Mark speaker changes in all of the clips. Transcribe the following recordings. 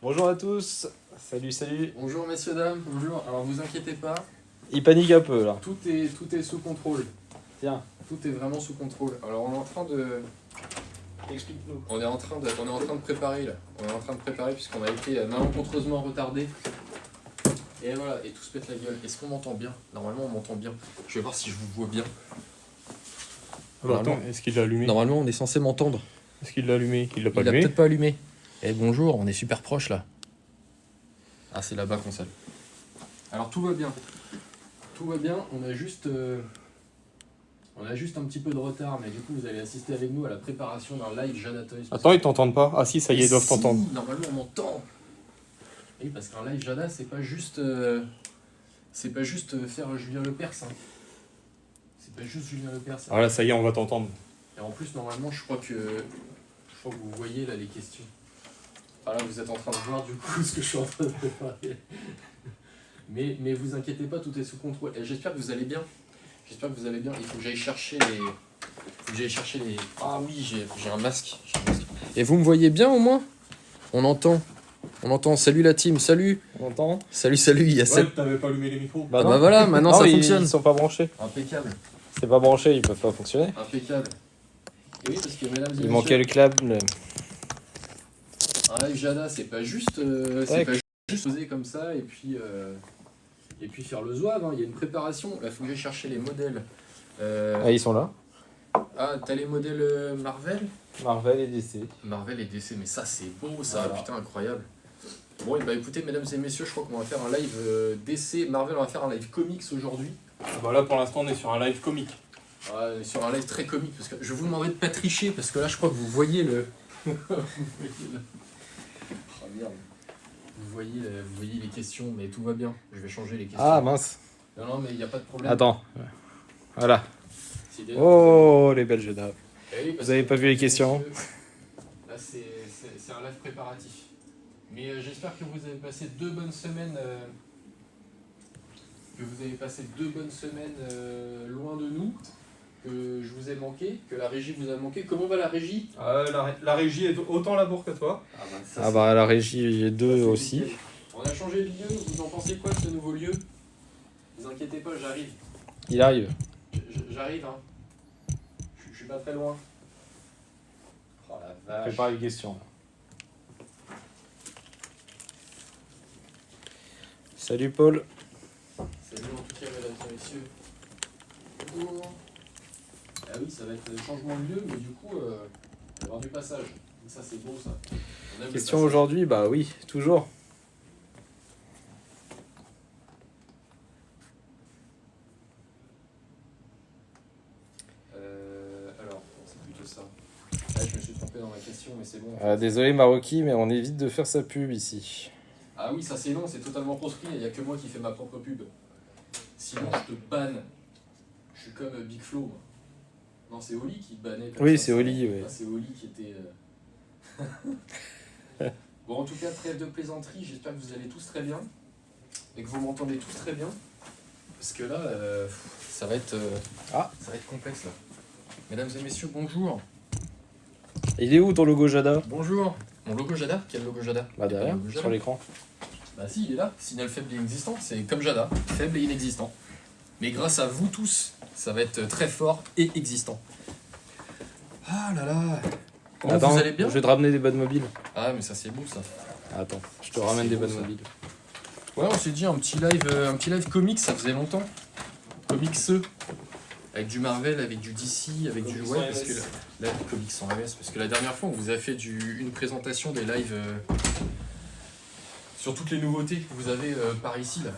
Speaker 1: Bonjour à tous. Salut, salut.
Speaker 2: Bonjour messieurs, dames, bonjour. Alors vous inquiétez pas,
Speaker 1: Il panique un peu là.
Speaker 2: tout est sous contrôle.
Speaker 1: Tiens,
Speaker 2: Tout est vraiment sous contrôle. Alors on est en train de.
Speaker 1: explique-nous.
Speaker 2: On est en train de préparer là. On est en train de préparer puisqu'on a été malencontreusement retardé. Et voilà, et tout se pète la gueule. Est-ce qu'on m'entend bien? Normalement on m'entend bien. Je vais voir si je vous vois bien.
Speaker 1: Attends, est-ce qu'il l'a allumé?
Speaker 2: Normalement on est censé m'entendre.
Speaker 1: Est-ce qu'il l'a allumé? Il l'a pas
Speaker 2: Il l'a
Speaker 1: allumé?
Speaker 2: peut-être pas allumé. Eh bonjour, on est super proche là. Ah c'est là-bas qu'on s'allume. Alors tout va bien. Tout va bien, on a juste un petit peu de retard, mais du coup vous allez assister avec nous à la préparation d'un live Jada Toys.
Speaker 1: Attends, ils t'entendent pas. Ah si, ça y est, ils doivent t'entendre.
Speaker 2: Normalement on m'entend. Oui, parce qu'un live Jada c'est pas juste faire Julien Lepers. Hein. C'est pas juste Julien Lepers. Hein.
Speaker 1: Ah là, ça y est, on va t'entendre.
Speaker 2: Et en plus normalement je crois que vous voyez là les questions. Ah là vous êtes en train de voir du coup ce que je suis en train de préparer. Mais vous inquiétez pas, tout est sous contrôle. Et j'espère que vous allez bien. J'espère que vous allez bien. Il faut que j'aille chercher les. Ah oui, j'ai un masque. Et vous me voyez bien au moins? On entend. Salut la team, salut.
Speaker 1: On entend?
Speaker 2: Salut, il y a 7.
Speaker 1: t'avais pas allumé les micros.
Speaker 2: Ah bah voilà, maintenant ça fonctionne.
Speaker 1: Ils sont pas branchés.
Speaker 2: Impeccable.
Speaker 1: C'est pas branché, ils peuvent pas fonctionner.
Speaker 2: Impeccable. Et oui, parce que mesdames et
Speaker 1: Il
Speaker 2: messieurs,
Speaker 1: manquait le câble.
Speaker 2: un live Jada, c'est pas juste poser comme ça et puis faire le zouave. Hein. Il y a une préparation. Là, faut que j'aille chercher les modèles.
Speaker 1: Ah, ils sont là.
Speaker 2: Ah, t'as les modèles Marvel?
Speaker 1: Marvel et DC.
Speaker 2: Marvel et DC, mais ça c'est beau, ça,
Speaker 1: Voilà.
Speaker 2: putain, incroyable. Bon, et bah écoutez, mesdames et messieurs, je crois qu'on va faire un live DC, Marvel, on va faire un live comics aujourd'hui.
Speaker 1: Ah bah là, pour l'instant, on est sur un live comique.
Speaker 2: Sur un live très comique, parce que je vous demanderai de pas tricher, parce que là, je crois que vous voyez le. Oh merde. Vous voyez les questions, mais tout va bien. Je vais changer les questions.
Speaker 1: Ah mince.
Speaker 2: Non, mais il n'y a pas de problème.
Speaker 1: Attends. Voilà.
Speaker 2: C'est des-
Speaker 1: Oh, les belles jeux d'art.
Speaker 2: Eh oui, parce
Speaker 1: Vous avez
Speaker 2: que,
Speaker 1: pas vu les
Speaker 2: mesdames et
Speaker 1: questions?
Speaker 2: messieurs, là, c'est un live préparatif. Mais j'espère que vous avez passé 2 bonnes semaines. Loin de nous. Que je vous ai manqué. Que la régie vous a manqué. Comment va la régie?
Speaker 1: La régie est autant labour que toi.
Speaker 2: Ça,
Speaker 1: Ah bah la régie est deux
Speaker 2: c'est
Speaker 1: aussi.
Speaker 2: nickel. On a changé de lieu. Vous en pensez quoi de ce nouveau lieu? Ne vous inquiétez pas, j'arrive.
Speaker 1: Il arrive.
Speaker 2: J'arrive. Hein. Je suis pas très loin. Oh la vache.
Speaker 1: Prépare les questions. Salut Paul.
Speaker 2: Salut en tout cas, mesdames et messieurs. Bonjour. Ah oui, ça va être changement de lieu, mais du coup, il va y avoir du passage. Ça, c'est beau, ça. On aime le
Speaker 1: Question
Speaker 2: passage.
Speaker 1: aujourd'hui, bah oui, toujours.
Speaker 2: Alors, c'est plutôt ça. Ah, je me suis trompé dans ma question, mais c'est bon.
Speaker 1: Désolé Maroki, mais on évite de faire sa pub ici.
Speaker 2: Ah oui, ça c'est non, c'est totalement proscrit. Il n'y a que moi qui fais ma propre pub. Sinon, je te banne. Je suis comme Big Flo. Moi. Non, c'est Oli qui bannait. Comme
Speaker 1: Oui,
Speaker 2: ça,
Speaker 1: c'est Oli, ouais.
Speaker 2: Ah, c'est Oli qui était. Bon, en tout cas, trêve de plaisanterie. J'espère que vous allez tous très bien et que vous m'entendez tous très bien. Parce que là, ça va être complexe là. Mesdames et messieurs, bonjour.
Speaker 1: Il est où ton logo Jada?
Speaker 2: Bonjour. Mon logo Jada? Quel logo Jada?
Speaker 1: Bah
Speaker 2: Il y a pas de
Speaker 1: derrière,
Speaker 2: logo Jada.
Speaker 1: sur l'écran.
Speaker 2: Bah si, il est là. Signal faible et inexistant. C'est comme Jada. Faible et inexistant. Mais grâce à vous tous, ça va être très fort et existant. Ah là là. Bon,
Speaker 1: Attends,
Speaker 2: vous allez bien?
Speaker 1: je vais te ramener des bonnes mobiles.
Speaker 2: Ah mais ça c'est beau ça.
Speaker 1: Attends, je te
Speaker 2: Ça,
Speaker 1: ramène
Speaker 2: c'est
Speaker 1: des
Speaker 2: beau,
Speaker 1: bonnes
Speaker 2: ça.
Speaker 1: mobiles.
Speaker 2: Ouais, on s'est dit un petit live comics, ça faisait longtemps. Comics avec du Marvel, avec du DC, avec du
Speaker 1: Comics
Speaker 2: ouais,
Speaker 1: en
Speaker 2: parce
Speaker 1: MS.
Speaker 2: que la comics en MS, parce que la dernière fois on vous a fait une présentation des lives sur toutes les nouveautés que vous avez par ici là.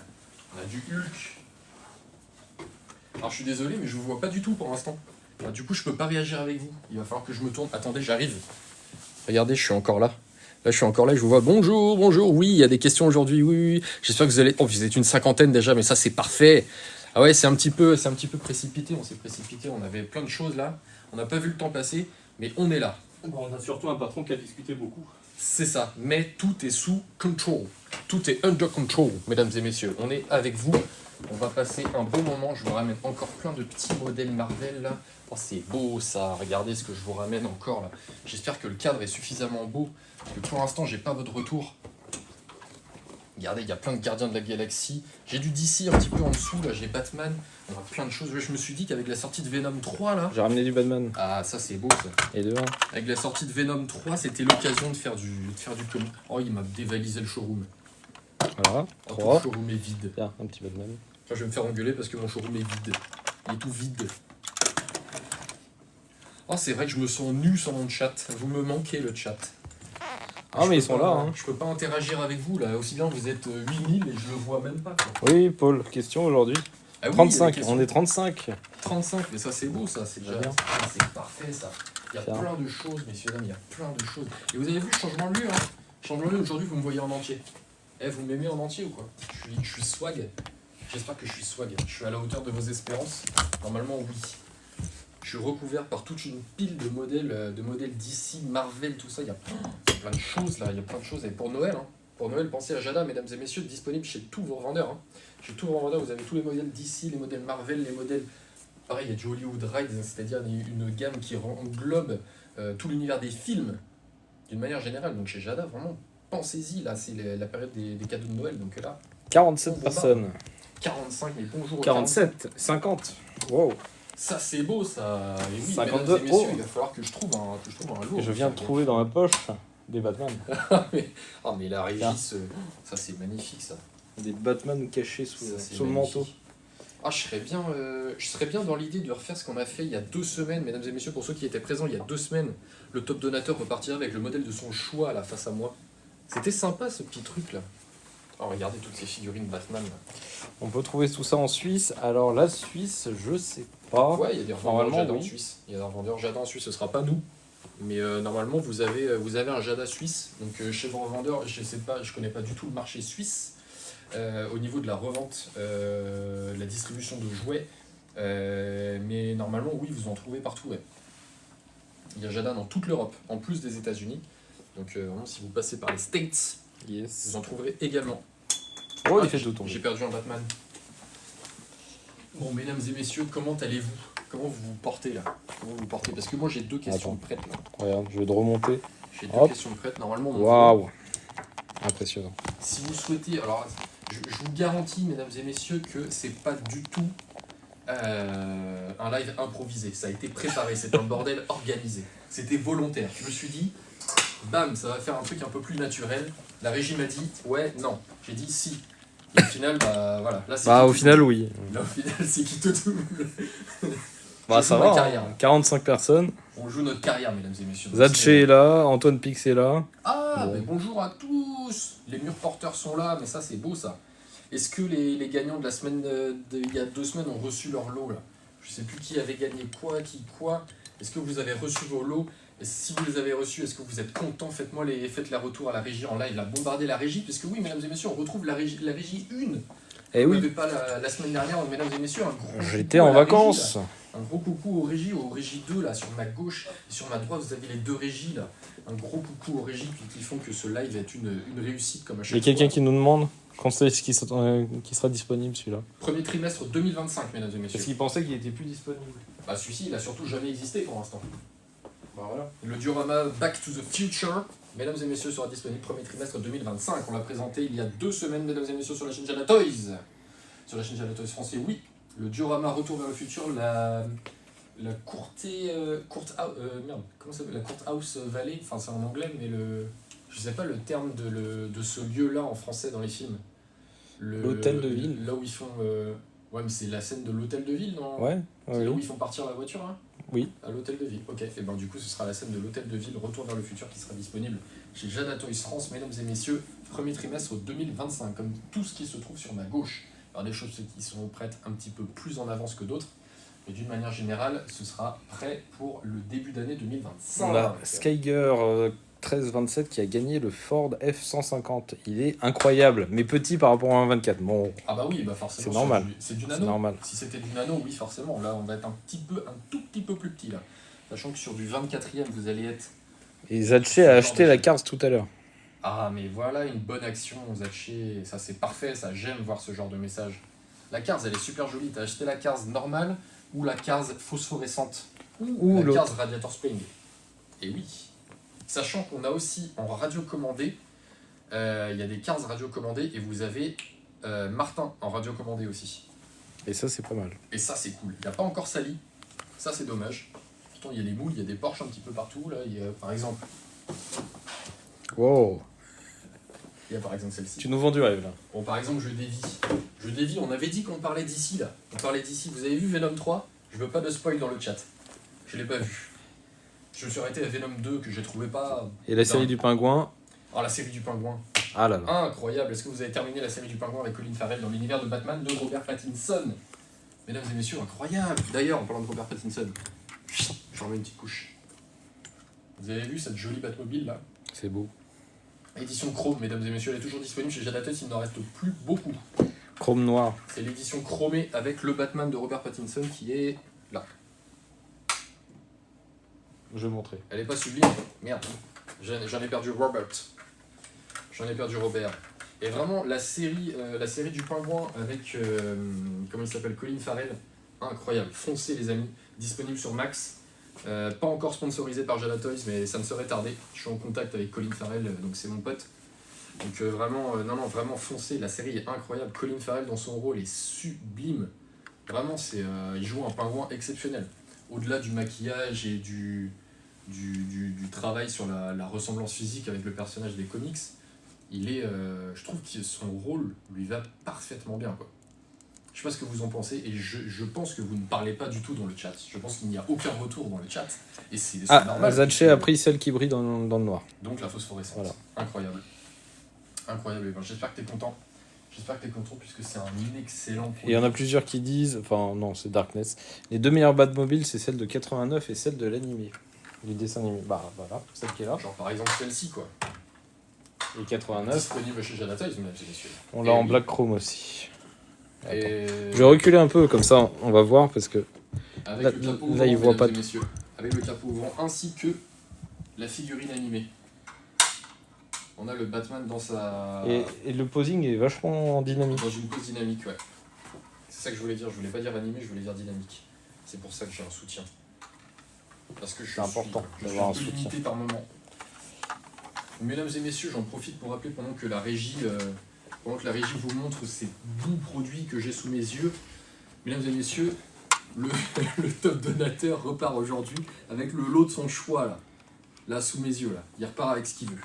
Speaker 2: On a du Hulk. Alors je suis désolé mais je vous vois pas du tout pour l'instant. Alors, du coup je peux pas réagir avec vous. Il va falloir que je me tourne. Attendez, j'arrive. Regardez, je suis encore là. Là, je suis encore là, je vous vois. Bonjour, bonjour. Oui, il y a des questions aujourd'hui. Oui. J'espère que vous allez. Oh, vous êtes une cinquantaine déjà, mais ça, c'est parfait. Ah ouais, c'est un petit peu précipité. On s'est précipité. On avait plein de choses là. On n'a pas vu le temps passer, mais on est là.
Speaker 1: Bon, on a surtout un patron qui a discuté beaucoup.
Speaker 2: C'est ça. Mais tout est sous control. Tout est under control, mesdames et messieurs. On est avec vous. On va passer un bon moment. Je vous ramène encore plein de petits modèles Marvel là. Oh, c'est beau ça. Regardez ce que je vous ramène encore là. J'espère que le cadre est suffisamment beau. Parce que pour l'instant, j'ai pas votre retour. Regardez, il y a plein de Gardiens de la Galaxie. J'ai du DC un petit peu en dessous, là, j'ai Batman. On a plein de choses. Je me suis dit qu'avec la sortie de Venom 3, là...
Speaker 1: J'ai ramené du Batman.
Speaker 2: Ah, ça, c'est beau, ça.
Speaker 1: Et deux.
Speaker 2: Avec la sortie de Venom 3, c'était l'occasion de faire du comic. Oh, il m'a dévalisé le showroom.
Speaker 1: Voilà.
Speaker 2: Oh,
Speaker 1: 3.
Speaker 2: le showroom est vide.
Speaker 1: Tiens, un petit Batman.
Speaker 2: Enfin, je vais me faire engueuler parce que mon showroom est vide. Il est tout vide. Oh, c'est vrai que je me sens nu sans mon chat. Vous me manquez, le chat.
Speaker 1: Ah, mais ils sont là, hein.
Speaker 2: Je peux pas interagir avec vous, là. Aussi bien, vous êtes 8000 et je le vois même pas, quoi.
Speaker 1: Oui, Paul, question aujourd'hui.
Speaker 2: Ah oui,
Speaker 1: 35,
Speaker 2: il y a des
Speaker 1: on est 35.
Speaker 2: 35, mais ça c'est beau, ça, c'est déjà
Speaker 1: bien.
Speaker 2: c'est parfait, ça. Il y a
Speaker 1: Tiens.
Speaker 2: plein de choses, messieurs, dames, il y a plein de choses. Et vous avez vu le changement de lieu, hein. Changement de lieu, aujourd'hui, vous me voyez en entier. Eh, vous m'aimez en entier ou quoi? Je suis swag. J'espère que je suis swag. Je suis à la hauteur de vos espérances. Normalement, oui. Je suis recouvert par toute une pile de modèles d'ici, Marvel, tout ça. Il y a plein de choses, là. Il y a plein de choses. Et pour Noël, hein. Pour Noël, pensez à Jada, mesdames et messieurs, disponible chez tous vos revendeurs. Hein. Chez tous vos revendeurs, vous avez tous les modèles d'ici, les modèles Marvel, les modèles... Pareil, il y a du Hollywood Ride, c'est-à-dire une gamme qui englobe tout l'univers des films, d'une manière générale. Donc chez Jada, vraiment, pensez-y, là, c'est la période des cadeaux de Noël. Donc là,
Speaker 1: 47
Speaker 2: on
Speaker 1: personnes.
Speaker 2: 45, mais bonjour aux
Speaker 1: 47, 50. Wow.
Speaker 2: Ça, c'est beau, ça. Et oui,
Speaker 1: 52.
Speaker 2: mesdames et messieurs,
Speaker 1: Oh.
Speaker 2: il va falloir que je trouve un lot.
Speaker 1: Et je viens de trouver dans la poche des Batman.
Speaker 2: mais la régie,
Speaker 1: Tiens.
Speaker 2: ça, c'est magnifique, ça.
Speaker 1: Des Batman cachés sous,
Speaker 2: Ça, c'est
Speaker 1: sous le
Speaker 2: magnifique.
Speaker 1: manteau.
Speaker 2: Ah, je serais bien dans l'idée de refaire ce qu'on a fait il y a 2 semaines, mesdames et messieurs, pour ceux qui étaient présents il y a 2 semaines. Le top donateur repartira avec le modèle de son choix là face à moi. C'était sympa ce petit truc là. Oh, regardez toutes ces figurines Batman là.
Speaker 1: On peut trouver tout ça en Suisse. Alors la Suisse, je sais pas.
Speaker 2: Ouais, il y a des revendeurs
Speaker 1: Normalement,
Speaker 2: Jada en
Speaker 1: oui.
Speaker 2: Suisse. Il y a des revendeurs Jada en Suisse, ce sera pas nous. Mais normalement, vous avez un Jada suisse. Donc chez vos revendeurs, je sais pas, je connais pas du tout le marché suisse. Au niveau de la revente, la distribution de jouets. Mais normalement, oui, vous en trouvez partout. Ouais. Il y a Jada dans toute l'Europe, en plus des États-Unis. Donc vraiment, si vous passez par les States,
Speaker 1: Yes.
Speaker 2: vous en trouverez également.
Speaker 1: Oh,
Speaker 2: Ah,
Speaker 1: il fait tout tomber.
Speaker 2: J'ai perdu un Batman. Bon, mesdames et messieurs, comment allez-vous? Comment vous vous portez là? Comment vous vous portez? Parce que moi, j'ai 2 questions
Speaker 1: Attends.
Speaker 2: prêtes là.
Speaker 1: Regarde, je vais te remonter.
Speaker 2: J'ai 2
Speaker 1: Hop.
Speaker 2: questions prêtes. Normalement, mon
Speaker 1: Waouh. Impressionnant.
Speaker 2: Si vous souhaitez, alors je vous garantis, mesdames et messieurs, que c'est pas du tout un live improvisé. Ça a été préparé, c'est un bordel organisé. C'était volontaire. Je me suis dit, bam, ça va faire un truc un peu plus naturel. La régie m'a dit, ouais, non. J'ai dit si. Et au final, bah voilà. Là, c'est
Speaker 1: Bah
Speaker 2: qui
Speaker 1: au
Speaker 2: te
Speaker 1: final
Speaker 2: double.
Speaker 1: oui.
Speaker 2: Là, au final, c'est qui te double.
Speaker 1: Bah
Speaker 2: Je
Speaker 1: ça
Speaker 2: joue ma
Speaker 1: va.
Speaker 2: carrière.
Speaker 1: 45 personnes.
Speaker 2: On joue notre carrière, mesdames et messieurs.
Speaker 1: Zatché est là, Antoine Pix est là.
Speaker 2: Ah,
Speaker 1: Bon.
Speaker 2: mais bonjour à tous. Les murs porteurs sont là, mais ça c'est beau ça. Est-ce que les gagnants de la semaine il y a 2 semaines ont reçu leur lot là? Je sais plus qui avait gagné quoi, qui quoi. Est-ce que vous avez reçu vos lots? Et si vous les avez reçus, est-ce que vous êtes contents? Faites la retour à la régie en live, la bombardez la régie, puisque oui, mesdames et messieurs, on retrouve la régie 1.
Speaker 1: Eh
Speaker 2: Vous
Speaker 1: oui.
Speaker 2: n'avez pas la semaine dernière, mesdames et messieurs, un gros
Speaker 1: J'étais
Speaker 2: coucou
Speaker 1: en
Speaker 2: à la régie,
Speaker 1: vacances.
Speaker 2: là. Un gros coucou aux régies 2 là, sur ma gauche et sur ma droite, vous avez les 2 régies là. Un gros coucou aux régies qui font que ce live est une réussite comme à
Speaker 1: Il y
Speaker 2: chaque
Speaker 1: a quelqu'un
Speaker 2: fois.
Speaker 1: qui nous demande quand est-ce qu'il sera disponible celui-là.
Speaker 2: Premier trimestre 2025, mesdames et
Speaker 1: Parce
Speaker 2: messieurs.
Speaker 1: qu'il pensait qu'il était plus disponible.
Speaker 2: Bah celui-ci, il a surtout jamais existé pour l'instant. Bah voilà. Le diorama Back to the Future, mesdames et messieurs, sera disponible premier trimestre 2025. On l'a présenté il y a 2 semaines, mesdames et messieurs, sur la chaîne Jana Toys. Sur la chaîne Jana Toys français, oui. Le diorama Retour vers le futur, la courte house valley, enfin c'est en anglais, mais je sais pas le terme de ce lieu-là en français dans les films.
Speaker 1: L'hôtel de ville.
Speaker 2: Là où ils font... Ouais, mais c'est la scène de l'hôtel de ville, non?
Speaker 1: Ouais.
Speaker 2: C'est là où
Speaker 1: Oui.
Speaker 2: ils font partir la voiture, hein?
Speaker 1: Oui.
Speaker 2: À l'hôtel de ville, ok. Et ben du coup, ce sera la scène de l'hôtel de ville Retour vers le futur qui sera disponible chez Jada Toys France, mesdames et messieurs, premier trimestre 2025, comme tout ce qui se trouve sur ma gauche. Alors des choses qui sont prêtes un petit peu plus en avance que d'autres, mais d'une manière générale, ce sera prêt pour le début d'année 2025.
Speaker 1: On a Skyger 1327 qui a gagné le Ford F-150. Il est incroyable, mais petit par rapport à un 24. Bon,
Speaker 2: Ah bah oui, bah forcément.
Speaker 1: C'est normal.
Speaker 2: C'est du
Speaker 1: c'est
Speaker 2: nano.
Speaker 1: normal.
Speaker 2: Si c'était du nano, oui, forcément. Là, on va être un tout petit peu plus petit là. Sachant que sur du 24e, vous allez être...
Speaker 1: Et Zatché a acheté la carte tout à l'heure.
Speaker 2: Ah, mais voilà une bonne action, Zaché. Ça, c'est parfait, ça. J'aime voir ce genre de message. La carte, elle est super jolie. T'as acheté la carte normale ou la carte phosphorescente
Speaker 1: Ou
Speaker 2: la
Speaker 1: l'autre.
Speaker 2: carte Radiator Spring. Et oui. Sachant qu'on a aussi en radiocommandé Il y a des 15 radiocommandés et vous avez Martin en radiocommandé aussi.
Speaker 1: Et ça, c'est pas mal.
Speaker 2: Et ça, c'est cool. Il n'a pas encore sali. Ça, c'est dommage. Pourtant, il y a les moules, il y a des Porsche un petit peu partout. Là, il y a, par exemple,
Speaker 1: Wow.
Speaker 2: il y a par exemple celle-ci.
Speaker 1: Tu nous vends du rêve, là.
Speaker 2: Bon, par exemple, je dévie. On avait dit qu'on parlait d'ici, là. On parlait d'ici. Vous avez vu Venom 3 ? Je veux pas de spoil dans le chat. Je l'ai pas vu. Je me suis arrêté à Venom 2 que j'ai trouvé pas...
Speaker 1: Et la série du pingouin.
Speaker 2: Ah, la série du pingouin.
Speaker 1: Ah là là.
Speaker 2: Incroyable. Est-ce que vous avez terminé la série du pingouin avec Colin Farrell dans l'univers de Batman de Robert Pattinson ? Mesdames et messieurs, incroyable. D'ailleurs, en parlant de Robert Pattinson, j'en mets une petite couche. Vous avez vu cette jolie Batmobile là ?
Speaker 1: C'est beau.
Speaker 2: Édition Chrome, mesdames et messieurs, elle est toujours disponible chez Jadatos, il n'en reste plus beaucoup.
Speaker 1: Chrome noir.
Speaker 2: C'est l'édition chromée avec le Batman de Robert Pattinson qui est là.
Speaker 1: Je vais montrer.
Speaker 2: Elle est pas sublime, merde. J'en ai perdu Robert. J'en ai perdu Robert. Et vraiment, la série du pingouin avec, comment il s'appelle, Colin Farrell, incroyable. Foncez les amis, disponible sur Max. Pas encore sponsorisé par Jadatoys, mais ça ne serait tardé. Je suis en contact avec Colin Farrell, donc c'est mon pote. Donc vraiment, non, vraiment foncez, la série est incroyable. Colin Farrell dans son rôle est sublime. Vraiment, il joue un pingouin exceptionnel. Au-delà du maquillage et du travail sur la ressemblance physique avec le personnage des comics, je trouve que son rôle lui va parfaitement bien, quoi. Je sais pas ce que vous en pensez, et je pense que vous ne parlez pas du tout dans le chat. Je pense qu'il n'y a aucun retour dans le chat, et c'est normal.
Speaker 1: Zaché a pris celle qui brille dans le noir.
Speaker 2: Donc la phosphorescence.
Speaker 1: Voilà.
Speaker 2: Incroyable. Incroyable. Et ben, j'espère que tu es content. J'espère que tu es content, puisque c'est un excellent produit.
Speaker 1: Et il y en a plusieurs qui disent, enfin non, c'est Darkness. Les deux meilleures Batmobiles, c'est celle de 89 et celle de l'animé. Du dessin animé. Bah voilà, celle qui est là.
Speaker 2: Genre par exemple celle-ci, quoi.
Speaker 1: Et 89.
Speaker 2: Disponible chez Jadatos, mesdames et messieurs.
Speaker 1: On l'a en black chrome aussi.
Speaker 2: Et...
Speaker 1: Je vais reculer un peu, comme ça on va voir, parce que
Speaker 2: avec
Speaker 1: là,
Speaker 2: le capot
Speaker 1: là
Speaker 2: ouvrant,
Speaker 1: il voit pas
Speaker 2: mesdames et messieurs. Avec le capot ouvrant, ainsi que la figurine animée. On a le Batman dans sa...
Speaker 1: Et le posing est vachement dynamique.
Speaker 2: Dans une pose dynamique, ouais. C'est ça que je voulais dire. Je voulais pas dire animé, je voulais dire dynamique. C'est pour ça que j'ai un soutien. Parce que je suis
Speaker 1: important
Speaker 2: un
Speaker 1: d'avoir un
Speaker 2: peu
Speaker 1: soutien.
Speaker 2: limité par moment. Mesdames et messieurs, j'en profite pour rappeler pendant que la régie vous montre ces doux produits que j'ai sous mes yeux. Mesdames et messieurs, le top donateur repart aujourd'hui avec le lot de son choix là. Là sous mes yeux là. Il repart avec ce qu'il veut.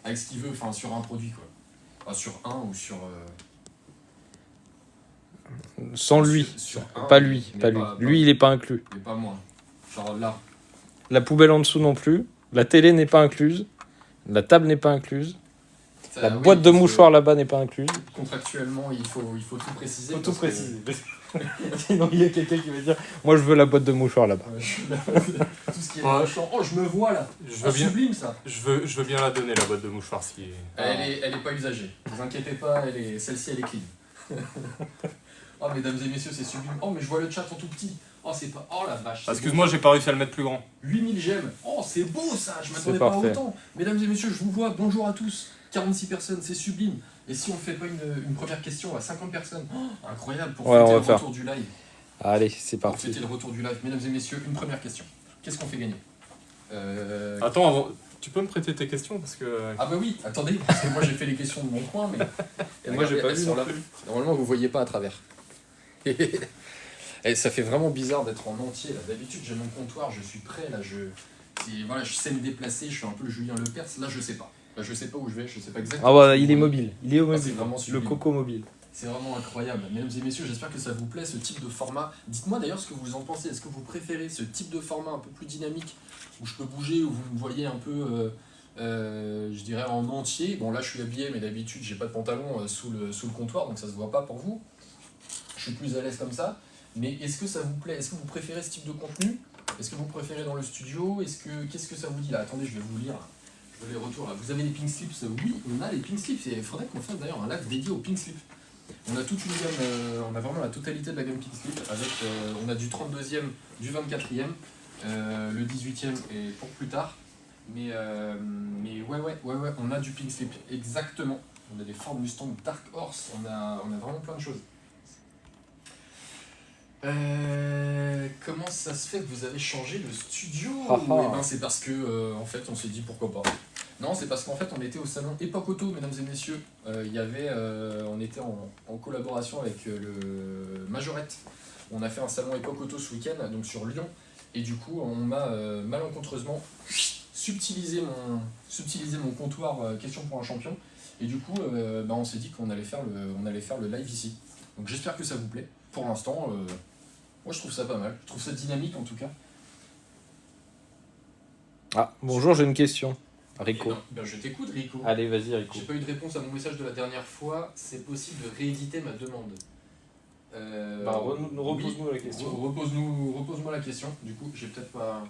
Speaker 2: Avec ce qu'il veut, enfin sur un produit quoi. Enfin sur un ou sur...
Speaker 1: Sans lui.
Speaker 2: Sur un,
Speaker 1: Pas lui,
Speaker 2: mais
Speaker 1: pas lui. Lui, il est pas inclus.
Speaker 2: Mais pas moi. Genre là.
Speaker 1: La poubelle en dessous non plus. La télé n'est pas incluse. La table n'est pas incluse. La boîte de mouchoirs là-bas n'est pas incluse.
Speaker 2: Contractuellement, il faut tout préciser.
Speaker 1: Sinon, il y a quelqu'un qui va dire moi, je veux la boîte de mouchoirs là-bas.
Speaker 2: Tout ce qui est méchant. Oh, je me vois là.
Speaker 3: Je veux bien.
Speaker 2: Sublime ça.
Speaker 3: Je veux bien la donner, la boîte de mouchoirs si.
Speaker 2: Elle est pas usagée. Ne vous inquiétez pas, celle-ci elle est clean. Oh, mesdames et messieurs, c'est sublime. Oh, mais je vois le chat en tout petit. Oh, c'est pas. Oh la vache.
Speaker 3: Excuse-moi, j'ai pas réussi à le mettre plus grand.
Speaker 2: 8000 j'aime. Oh, c'est beau ça. Je m'attendais
Speaker 1: C'est
Speaker 2: pas à
Speaker 1: parfait.
Speaker 2: autant. Mesdames et messieurs, je vous vois. Bonjour à tous. 46 personnes, c'est sublime. Et si on fait pas une première question à 50 personnes, oh, incroyable pour
Speaker 1: Ouais,
Speaker 2: fêter
Speaker 1: on
Speaker 2: le
Speaker 1: va faire.
Speaker 2: retour du live.
Speaker 1: Allez, c'est
Speaker 2: Pour
Speaker 1: parti.
Speaker 2: fêter le retour du live, mesdames et messieurs, une première question. Qu'est-ce qu'on fait gagner
Speaker 3: Attends, avant, tu peux me prêter tes questions parce que.
Speaker 2: Ah bah oui, attendez, parce que moi j'ai fait les questions de mon coin, mais...
Speaker 3: Et moi, j'ai pas
Speaker 2: elles
Speaker 3: vu
Speaker 2: sont
Speaker 3: non
Speaker 2: là.
Speaker 3: plus.
Speaker 2: Normalement, vous voyez pas à travers. Et ça fait vraiment bizarre d'être en entier là. D'habitude, j'ai mon comptoir, je suis prêt là. Voilà, je sais me déplacer, je suis un peu Julien Lepers. Là, je sais pas. Là, je sais pas où je vais, je sais pas exactement.
Speaker 1: Ah bah, il est mobile. Il est au
Speaker 2: Ah, c'est
Speaker 1: mobile.
Speaker 2: vraiment
Speaker 1: Le
Speaker 2: sublime.
Speaker 1: coco mobile.
Speaker 2: C'est vraiment incroyable. Mesdames et messieurs, j'espère que ça vous plaît ce type de format. Dites-moi d'ailleurs ce que vous en pensez. Est-ce que vous préférez ce type de format un peu plus dynamique où je peux bouger, où vous me voyez un peu, je dirais en entier. Bon là je suis habillé, mais d'habitude j'ai pas de pantalon sous le comptoir, donc ça se voit pas pour vous. Je suis plus à l'aise comme ça. Mais est-ce que ça vous plaît? Est-ce que vous préférez ce type de contenu? Est-ce que vous préférez dans le studio? Qu'est-ce que ça vous dit là? Attendez, je vais vous lire. Je veux les retours là. Vous avez les pink slips? Oui, on a les pink slips. Et il faudrait qu'on fasse d'ailleurs un live dédié aux pink slips. On a toute une gamme, on a vraiment la totalité de la gamme pink slip. Avec, on a du 32e, du 24e, le 18e et pour plus tard. Mais ouais, on a du pink slip, exactement. On a des Ford Mustang Dark Horse, on a vraiment plein de choses. Comment ça se fait que vous avez changé le studio?
Speaker 1: Ah ah.
Speaker 2: Eh ben, c'est parce que en fait on s'est dit pourquoi pas. Non, c'est parce qu'en fait, on était au salon Époque Auto, mesdames et messieurs. On était en collaboration avec le Majorette. On a fait un salon Époque Auto ce week-end, donc sur Lyon. Et du coup, on m'a malencontreusement subtilisé mon comptoir question pour un champion. Et du coup, on s'est dit qu'on allait faire le live ici. Donc j'espère que ça vous plaît. Pour l'instant, moi je trouve ça pas mal. Je trouve ça dynamique en tout cas.
Speaker 1: Ah, bonjour, j'ai une question. Rico.
Speaker 2: Je t'écoute, Rico.
Speaker 1: Allez, vas-y, Rico.
Speaker 2: J'ai pas eu de réponse à mon message de la dernière fois. C'est possible de rééditer ma demande.
Speaker 1: Repose-nous la question.
Speaker 2: Repose-moi la question. Du coup, j'ai peut-être pas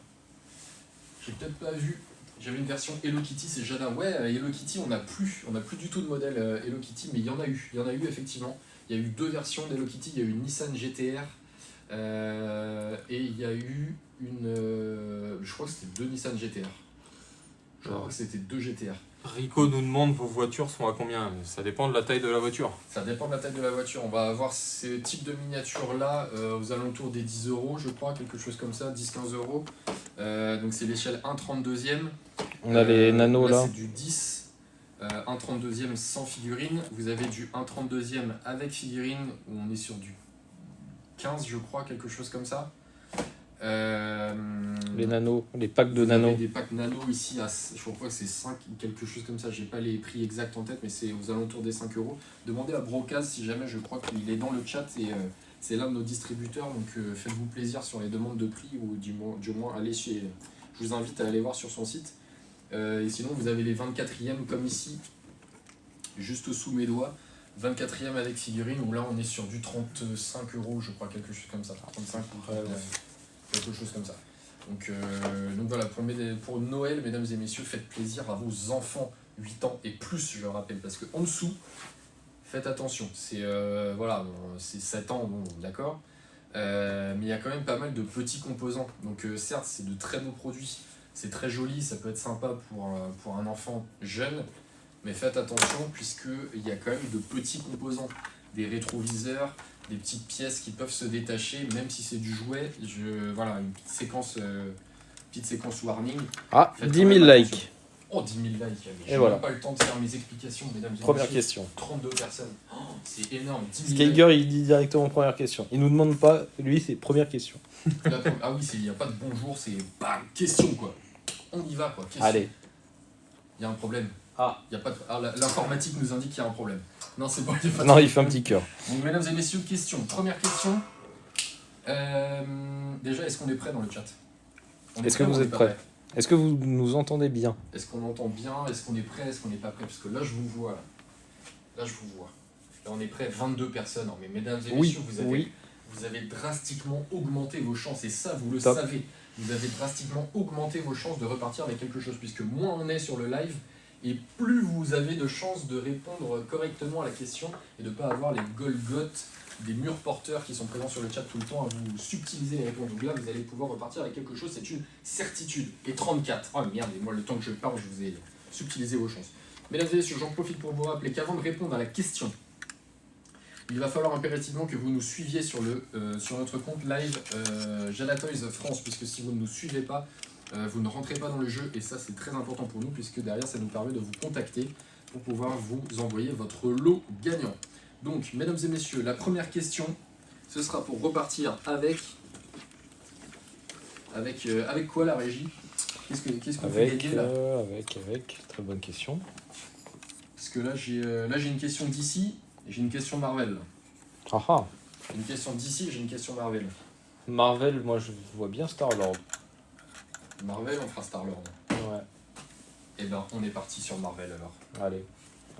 Speaker 2: vu. J'avais une version Hello Kitty, c'est Jada. Ouais, Hello Kitty, on n'a plus du tout de modèle Hello Kitty, mais il y en a eu. Il y en a eu effectivement. Il y a eu 2 versions d'Hello Kitty. Il y a eu une Nissan GTR et il y a eu je crois que c'était 2 Nissan GTR. Je crois que c'était 2 GTR.
Speaker 3: Rico nous demande vos voitures sont à combien? Ça dépend de la taille de la voiture.
Speaker 2: Ça dépend de la taille de la voiture. On va avoir ce type de miniature là aux alentours des 10 €, je crois, quelque chose comme ça, 10-15 €. Donc c'est l'échelle 1/32e.
Speaker 1: On a les nanos là.
Speaker 2: C'est du 10, 1/32e sans figurine. Vous avez du 1/32e avec figurine où on est sur du 15, je crois, quelque chose comme ça.
Speaker 1: Les nanos, les packs de
Speaker 2: Vous
Speaker 1: nanos.
Speaker 2: avez des packs nano ici, je crois que c'est 5, quelque chose comme ça, j'ai pas les prix exacts en tête, mais c'est aux alentours des 5 €. Demandez à Brocaz si jamais, je crois qu'il est dans le chat et c'est l'un de nos distributeurs, donc faites-vous plaisir sur les demandes de prix ou du moins allez je vous invite à aller voir sur son site. Et sinon vous avez les 24e comme ici, juste sous mes doigts, 24e avec figurine, où là on est sur du 35 €, je crois, quelque chose comme ça, 35 ou 39. Quelque chose comme ça. Donc voilà, pour Noël, mesdames et messieurs, faites plaisir à vos enfants 8 ans et plus, je le rappelle, parce qu'en dessous, faites attention. C'est 7 ans, bon, d'accord, mais il y a quand même pas mal de petits composants. Donc certes, c'est de très beaux produits, c'est très joli, ça peut être sympa pour un enfant jeune, mais faites attention puisqu'il y a quand même de petits composants, des rétroviseurs, des petites pièces qui peuvent se détacher, même si c'est du jouet. Voilà, une petite séquence warning.
Speaker 1: Ah,
Speaker 2: Faites
Speaker 1: 10 000 likes.
Speaker 2: Oh, 10 000 likes. J'ai
Speaker 1: voilà.
Speaker 2: même pas le temps de faire mes explications, mesdames et messieurs.
Speaker 1: Première question.
Speaker 2: 32 personnes. Oh, c'est énorme. 10 000
Speaker 1: Skyger, il dit directement première question. Il nous demande pas, lui, c'est première question.
Speaker 2: Ah oui, il n'y a pas de bonjour, c'est bam, question quoi. On y va quoi. Question.
Speaker 1: Allez.
Speaker 2: Il y a un problème.
Speaker 1: Y a pas de...
Speaker 2: L'informatique nous indique qu'il y a un problème. Non, c'est bon.
Speaker 1: Non, il fait un petit cœur.
Speaker 2: Donc, mesdames et messieurs, question. Première question. Déjà, est-ce qu'on est prêt dans le chat?
Speaker 1: Est-ce que vous êtes prêts? Est-ce que vous nous entendez bien?
Speaker 2: Est-ce qu'on entend bien? Est-ce qu'on est prêt? Est-ce qu'on n'est pas prêt? Parce que là, je vous vois. Là, je vous vois. Là, on est prêt, 22 personnes. Non, mais mesdames et messieurs, vous avez drastiquement augmenté vos chances. Et ça, vous le savez. Vous avez drastiquement augmenté vos chances de repartir avec quelque chose. Puisque moins on est sur le live, et plus vous avez de chances de répondre correctement à la question et de ne pas avoir les Golgoth des murs porteurs qui sont présents sur le chat tout le temps à vous subtiliser les réponses. Donc là, vous allez pouvoir repartir avec quelque chose, c'est une certitude. Et 34. Oh merde, et moi, le temps que je parle, je vous ai subtilisé vos chances. Mesdames et messieurs, j'en profite pour vous rappeler qu'avant de répondre à la question, il va falloir impérativement que vous nous suiviez sur notre compte live Jada Toys France, puisque si vous ne nous suivez pas, vous ne rentrez pas dans le jeu, et ça c'est très important pour nous, puisque derrière ça nous permet de vous contacter pour pouvoir vous envoyer votre lot gagnant. Donc, mesdames et messieurs, la première question, ce sera pour repartir avec quoi la régie? Qu'est-ce qu'on fait gagner là?
Speaker 1: Avec, très bonne question.
Speaker 2: Parce que là j'ai une question d'ici, et j'ai une question Marvel.
Speaker 1: Ah ah.
Speaker 2: J'ai une question d'ici, j'ai une question Marvel.
Speaker 1: Marvel, moi je vois bien Star-Lord.
Speaker 2: Marvel, on fera Star-Lord.
Speaker 1: Ouais.
Speaker 2: Et ben, on est parti sur Marvel alors.
Speaker 1: Allez,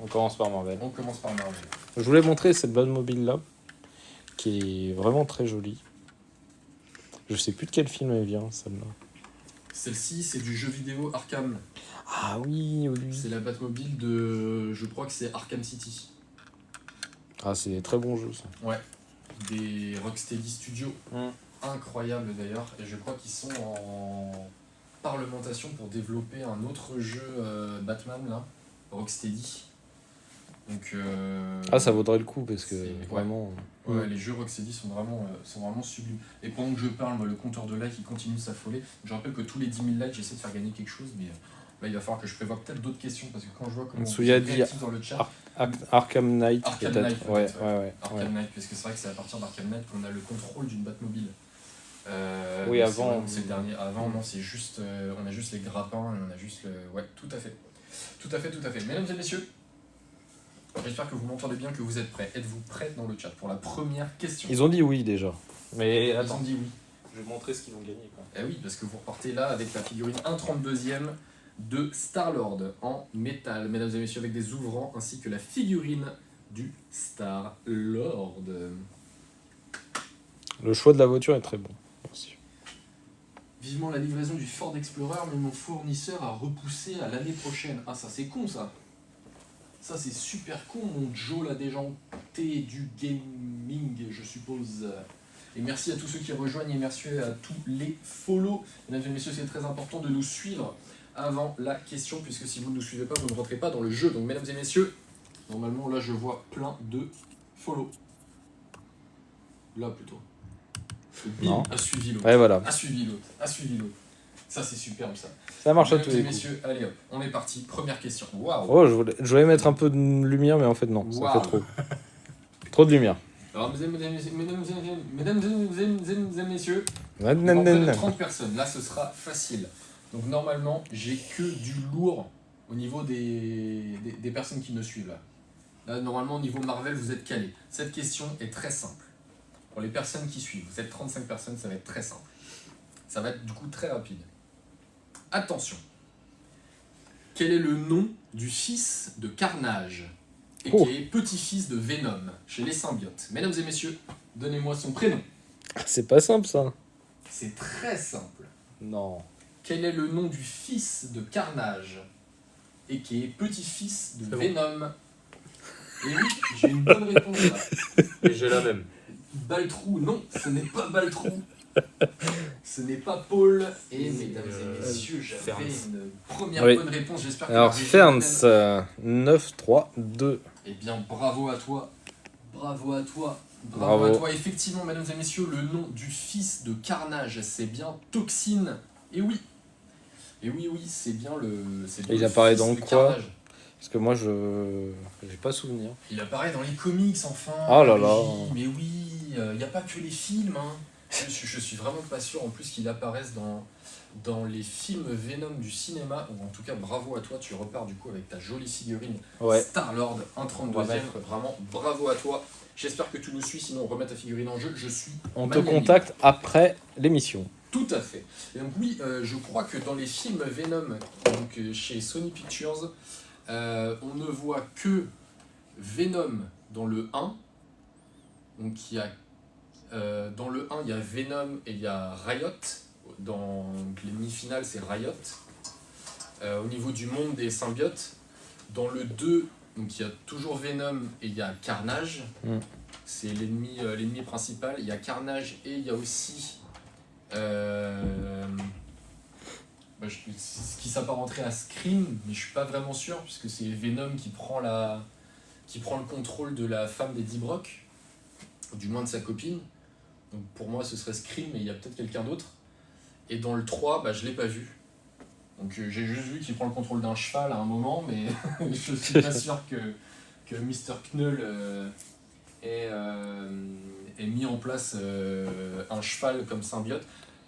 Speaker 1: on commence par Marvel.
Speaker 2: On commence par Marvel.
Speaker 1: Je voulais montrer cette Batmobile là, qui est vraiment très jolie. Je sais plus de quel film elle vient, celle-là.
Speaker 2: Celle-ci, c'est du jeu vidéo Arkham.
Speaker 1: Ah oui,
Speaker 2: C'est la Batmobile de... Je crois que c'est Arkham City.
Speaker 1: Ah, c'est des très bons jeux, ça.
Speaker 2: Ouais. Des Rocksteady Studios. Incroyable d'ailleurs. Et je crois qu'ils sont en parlementation pour développer un autre jeu Batman, là. Rocksteady. Donc...
Speaker 1: Ah, ça vaudrait le coup, parce que vraiment...
Speaker 2: Ouais, les jeux Rocksteady sont vraiment sublimes. Et pendant que je parle, le compteur de likes il continue de s'affoler. Je rappelle que tous les 10 000 likes, j'essaie de faire gagner quelque chose, mais Là, il va falloir que je prévoie peut-être d'autres questions parce que quand je vois comment
Speaker 1: Souya dit
Speaker 2: réactif dans le chat.
Speaker 1: Arkham Knight,
Speaker 2: Arkham
Speaker 1: peut-être.
Speaker 2: Knight,
Speaker 1: Ouais,
Speaker 2: peut-être,
Speaker 1: ouais.
Speaker 2: Arkham Knight, parce que c'est vrai que c'est à partir d'Arkham Knight qu'on a le contrôle d'une Batmobile.
Speaker 1: Oui,
Speaker 2: mais
Speaker 1: avant,
Speaker 2: c'est vrai que c'est le dernier. Avant, non, c'est juste. On a juste les grappins et on a juste le. Ouais, tout à fait. Tout à fait, tout à fait. Mesdames et messieurs, j'espère que vous m'entendez bien, que vous êtes prêts. Êtes-vous prêts dans le chat pour la première question?
Speaker 1: Ils ont dit oui déjà. Mais
Speaker 2: Ils
Speaker 1: attends,
Speaker 2: ont dit oui.
Speaker 1: je vais montrer ce qu'ils vont gagner. Quoi.
Speaker 2: Eh oui, parce que vous repartez là avec la figurine 1/32e de Star-Lord en métal, mesdames et messieurs, avec des ouvrants ainsi que la figurine du Star-Lord.
Speaker 1: Le choix de la voiture est très bon. Merci.
Speaker 2: Vivement la livraison du Ford Explorer, mais mon fournisseur a repoussé à l'année prochaine. Ah, ça c'est con ça. Ça c'est super con, mon Joe l'a déjanté du gaming, je suppose. Et merci à tous ceux qui rejoignent et merci à tous les follow. Mesdames et messieurs, c'est très important de nous suivre avant la question, puisque si vous ne nous suivez pas, vous ne rentrez pas dans le jeu. Donc mesdames et messieurs, normalement là je vois plein de follow. Là plutôt. Bim,
Speaker 1: Non.
Speaker 2: a suivi l'autre.
Speaker 1: Ouais, voilà.
Speaker 2: A suivi l'autre. A suivi l'autre. Ça c'est superbe ça.
Speaker 1: Ça marche à tous
Speaker 2: Mesdames et
Speaker 1: les coups.
Speaker 2: messieurs, allez hop, on est parti. Première question. Waouh.
Speaker 1: Oh, je voulais mettre un peu de lumière, mais en fait, non. Ça
Speaker 2: Waouh.
Speaker 1: fait trop. Trop de lumière.
Speaker 2: Alors mesdames et messieurs,
Speaker 1: Nan,
Speaker 2: on
Speaker 1: nan,
Speaker 2: va près
Speaker 1: nan,
Speaker 2: de
Speaker 1: nan.
Speaker 2: 30 personnes. Là ce sera facile. Donc normalement, j'ai que du lourd au niveau des personnes qui me suivent là. Là, normalement, au niveau Marvel, vous êtes calés. Cette question est très simple. Pour les personnes qui suivent, vous êtes 35 personnes, ça va être très simple. Ça va être du coup très rapide. Attention. Quel est le nom du fils de Carnage et
Speaker 1: Oh.
Speaker 2: qui est petit-fils de Venom chez les symbiotes? Mesdames et messieurs, donnez-moi son prénom.
Speaker 1: C'est pas simple, ça.
Speaker 2: C'est très simple.
Speaker 1: Non.
Speaker 2: Quel est le nom du fils de Carnage et qui est petit-fils de
Speaker 3: C'est bon.
Speaker 2: Venom? Et oui, j'ai une bonne réponse là.
Speaker 3: Et j'ai la même.
Speaker 2: Baltrou, non, ce n'est pas Baltrou. Ce n'est pas Paul. Et mesdames et messieurs, j'avais
Speaker 3: Ferns.
Speaker 2: une première
Speaker 1: Oui.
Speaker 2: bonne réponse. J'espère que
Speaker 1: Alors,
Speaker 2: la régie
Speaker 1: Ferns,
Speaker 2: même-
Speaker 1: 9-3-2.
Speaker 2: Eh bien, bravo à toi. Bravo à toi.
Speaker 1: Bravo.
Speaker 2: À toi. Effectivement, mesdames et messieurs, le nom du fils de Carnage, c'est bien Toxine. Et oui. Et oui, oui, c'est bien le. C'est bien
Speaker 1: Il
Speaker 2: le
Speaker 1: apparaît
Speaker 2: fils
Speaker 1: dans
Speaker 2: de
Speaker 1: quoi?
Speaker 2: Carnage.
Speaker 1: Parce que moi, j'ai pas souvenir.
Speaker 2: Il apparaît dans les comics, enfin.
Speaker 1: Oh là là.
Speaker 2: Régie. Mais oui, il n'y a pas que les films. Hein. Je suis vraiment pas sûr en plus qu'il apparaisse dans les films Venom du cinéma. Ou en tout cas, bravo à toi, tu repars du coup avec ta jolie figurine
Speaker 1: Ouais.
Speaker 2: Star-Lord, un 32e.
Speaker 1: On va mettre.
Speaker 2: Vraiment, bravo à toi. J'espère que tu nous suis, sinon on remet ta figurine en jeu. Je suis.
Speaker 1: On te
Speaker 2: magnanime.
Speaker 1: contacte après l'émission.
Speaker 2: Tout à fait. Et donc oui, je crois que dans les films Venom, donc chez Sony Pictures, on ne voit que Venom dans le 1. Donc il y a dans le 1, il y a Venom et il y a Riot. Dans l'ennemi final, c'est Riot. Au niveau du monde des symbiotes, dans le 2, donc il y a toujours Venom et il y a Carnage.
Speaker 1: Mm.
Speaker 2: C'est l'ennemi principal. Il y a Carnage et il y a aussi ce qui s'apparenterait à Scream, mais je suis pas vraiment sûr puisque c'est Venom qui prend le contrôle de la femme d'Eddie Brock, ou du moins de sa copine. Donc pour moi ce serait Scream, mais il y a peut-être quelqu'un d'autre. Et dans le 3, je l'ai pas vu. Donc j'ai juste vu qu'il prend le contrôle d'un cheval à un moment, mais je suis pas sûr que Mr. Knull ait mis en place un cheval comme symbiote.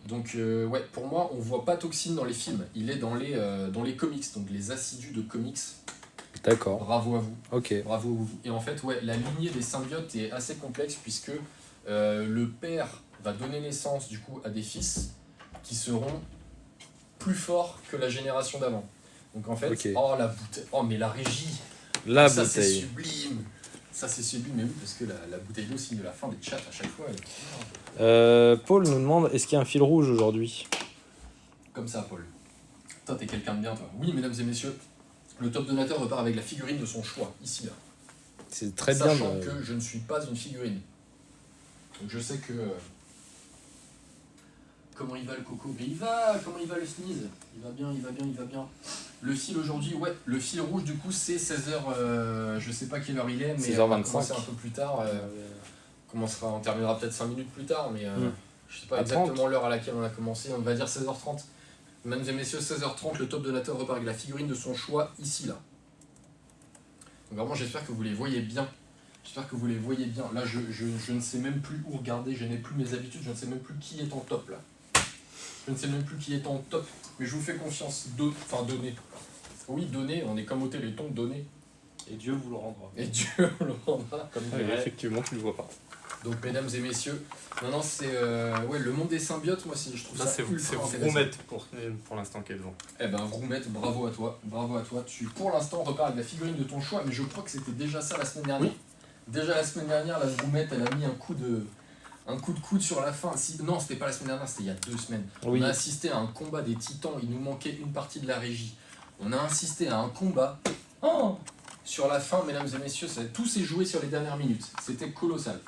Speaker 2: Donc ouais, pour moi, on voit pas Toxine dans les films. Il est dans les comics, donc les assidus de comics.
Speaker 1: D'accord.
Speaker 2: Bravo à vous.
Speaker 1: Ok.
Speaker 2: Bravo à vous. Et en fait, ouais, la lignée des symbiotes est assez complexe puisque le père va donner naissance du coup à des fils qui seront plus forts que la génération d'avant. Donc en fait,
Speaker 1: Ok.
Speaker 2: oh la bouteille, oh mais la régie,
Speaker 1: La
Speaker 2: ça c'est
Speaker 1: bouteille.
Speaker 2: sublime. Ça c'est sublime, mais oui, parce que la bouteille d'eau signe la fin des chats à chaque fois.
Speaker 1: Paul nous demande est-ce qu'il y a un fil rouge aujourd'hui?
Speaker 2: Comme ça, Paul. Toi, t'es quelqu'un de bien, toi. Oui, mesdames et messieurs, le top donateur repart avec la figurine de son choix, ici, là.
Speaker 1: C'est très bien.
Speaker 2: Sachant que je ne suis pas une figurine. Donc je sais que... Comment il va le coco? Mais comment il va le sneeze? Il va bien, il va bien, il va bien. Le fil aujourd'hui, ouais, le fil rouge du coup c'est 16h, je sais pas quelle heure il est, mais on va
Speaker 1: 16h25.
Speaker 2: commencer un peu plus tard. On terminera peut-être 5 minutes plus tard, mais je sais pas
Speaker 1: À
Speaker 2: exactement
Speaker 1: 30.
Speaker 2: l'heure à laquelle on a commencé, on va dire 16h30. Mesdames et messieurs, 16h30, le top donateur repart avec la figurine de son choix, ici, là. Donc vraiment, j'espère que vous les voyez bien. J'espère que vous les voyez bien. Là, je ne sais même plus où regarder, je n'ai plus mes habitudes, je ne sais même plus qui est en top, là. Je ne sais même plus qui est en top, mais je vous fais confiance. Donner. Oui, donner, on est comme au Téléthon, donner.
Speaker 3: Et Dieu vous le rendra.
Speaker 2: Et Dieu le rendra.
Speaker 3: Comme effectivement, tu le vois pas.
Speaker 2: Donc, mesdames et messieurs, non, c'est le monde des symbiotes, moi, je trouve
Speaker 3: Là,
Speaker 2: ça
Speaker 3: c'est
Speaker 2: ultra intéressant.
Speaker 3: Vroumette pour l'instant qui est devant.
Speaker 2: Eh ben, Vroumette, bravo à toi. Tu, pour l'instant, repars avec la figurine de ton choix, mais je crois que c'était déjà ça la semaine dernière.
Speaker 3: Oui.
Speaker 2: Déjà la semaine dernière, la Vroumette, elle a mis un coup de coude sur la fin. Non, c'était pas la semaine dernière, c'était il y a 2 semaines.
Speaker 1: Oui.
Speaker 2: On a assisté à un combat des titans, il nous manquait une partie de la régie. On a assisté à un combat sur la fin, mesdames et messieurs, tout s'est joué sur les dernières minutes. C'était colossal.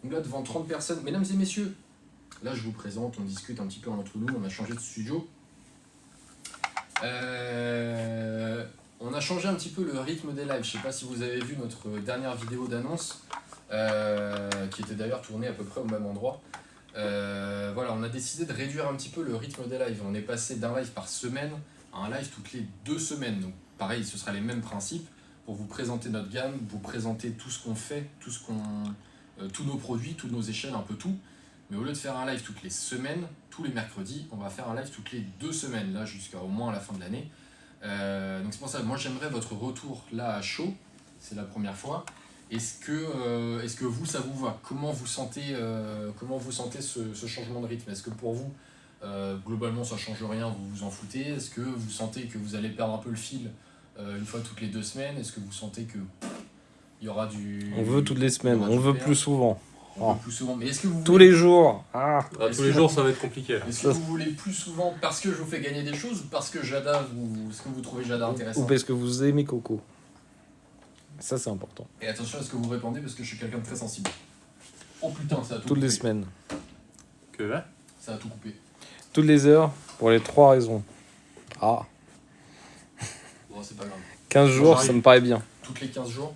Speaker 2: Donc là, devant 30 personnes, mesdames et messieurs, là je vous présente, on discute un petit peu entre nous, on a changé de studio. On a changé un petit peu le rythme des lives. Je sais pas si vous avez vu notre dernière vidéo d'annonce, qui était d'ailleurs tournée à peu près au même endroit. Voilà, on a décidé de réduire un petit peu le rythme des lives. On est passé d'un live par semaine à un live toutes les 2 semaines. Donc pareil, ce sera les mêmes principes pour vous présenter notre gamme, vous présenter tout ce qu'on fait, tous nos produits, toutes nos échelles, un peu tout. Mais au lieu de faire un live toutes les semaines, tous les mercredis, on va faire un live toutes les 2 semaines, là jusqu'à au moins la fin de l'année. Donc c'est pour ça, moi j'aimerais votre retour là à chaud, c'est la première fois. Est-ce que vous, ça vous va? Comment vous sentez ce changement de rythme? Est-ce que pour vous, globalement ça change rien, vous vous en foutez? Est-ce que vous sentez que vous allez perdre un peu le fil une fois toutes les 2 semaines? Est-ce que vous sentez que il y aura du...
Speaker 1: On veut toutes les semaines, on veut plus souvent.
Speaker 2: On veut plus souvent. Mais est-ce que vous
Speaker 1: Tous les jours.
Speaker 3: Tous les jours, ça va être compliqué.
Speaker 2: Est-ce que vous voulez plus souvent parce que je vous fais gagner des choses ou parce que Jada, est-ce que vous trouvez Jada intéressant?
Speaker 1: Ou parce que vous aimez Coco. Ça, c'est important.
Speaker 2: Et attention à ce que vous répondez parce que je suis quelqu'un de très sensible. Oh putain, ça a tout
Speaker 1: Toutes
Speaker 2: coupé.
Speaker 1: les semaines.
Speaker 3: Que là?
Speaker 2: Ça a tout coupé.
Speaker 1: Toutes les heures, pour les 3 raisons.
Speaker 2: Bon, c'est pas grave.
Speaker 1: 15 jours, ça me paraît bien.
Speaker 2: Toutes les 15 jours.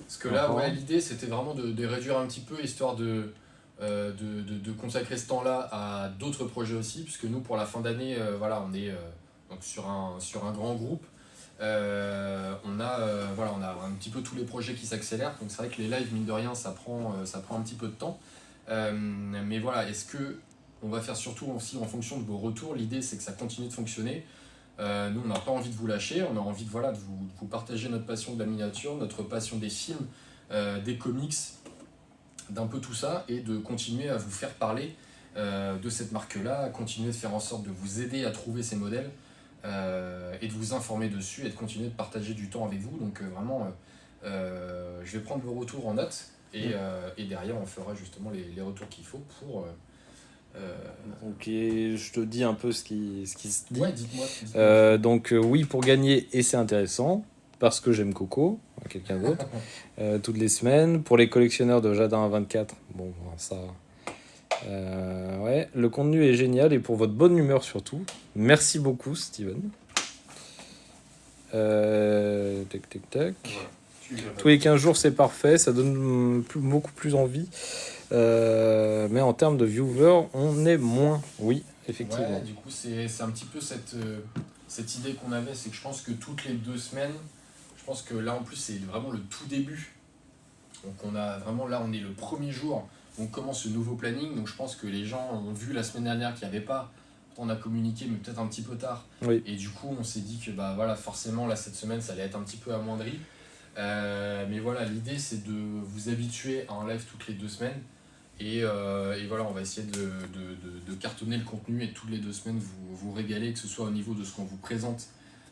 Speaker 2: Parce que là, l'idée, c'était vraiment de réduire un petit peu, histoire de consacrer ce temps-là à d'autres projets aussi, puisque nous, pour la fin d'année, on est donc sur un grand groupe. On a un petit peu tous les projets qui s'accélèrent, donc c'est vrai que les lives, mine de rien, ça prend un petit peu de temps. Mais voilà, est-ce que on va faire surtout aussi en fonction de vos retours? L'idée, c'est que ça continue de fonctionner. Nous, on n'a pas envie de vous lâcher, on a envie de vous partager notre passion de la miniature, notre passion des films, des comics, d'un peu tout ça, et de continuer à vous faire parler de cette marque-là, continuer de faire en sorte de vous aider à trouver ces modèles, et de vous informer dessus, et de continuer de partager du temps avec vous. Donc vraiment, je vais prendre vos retours en note, et derrière, on fera justement les retours qu'il faut pour...
Speaker 1: Ok, je te dis un peu ce qui se dit.
Speaker 2: Ouais, dites-moi.
Speaker 1: Donc oui, pour gagner, et c'est intéressant, parce que j'aime Coco, quelqu'un d'autre, toutes les semaines. Pour les collectionneurs de Jardin 24, bon, ça... le contenu est génial, et pour votre bonne humeur surtout. Merci beaucoup, Steven. Tac. Tous les 15 jours, c'est parfait, ça donne beaucoup plus envie. Mais en termes de viewers, on est moins. Oui, effectivement.
Speaker 2: Ouais, du coup, c'est un petit peu cette idée qu'on avait, c'est que je pense que toutes les 2 semaines, je pense que là en plus c'est vraiment le tout début. Donc on a vraiment, là on est le premier jour, on commence ce nouveau planning, donc je pense que les gens ont vu la semaine dernière qu'il n'y avait pas, on a communiqué mais peut-être un petit peu tard.
Speaker 1: Oui.
Speaker 2: Et du coup on s'est dit que forcément là cette semaine ça allait être un petit peu amoindri. Mais voilà, l'idée c'est de vous habituer à un live toutes les 2 semaines. Et voilà, on va essayer de cartonner le contenu et toutes les 2 semaines vous régaler, que ce soit au niveau de ce qu'on vous présente,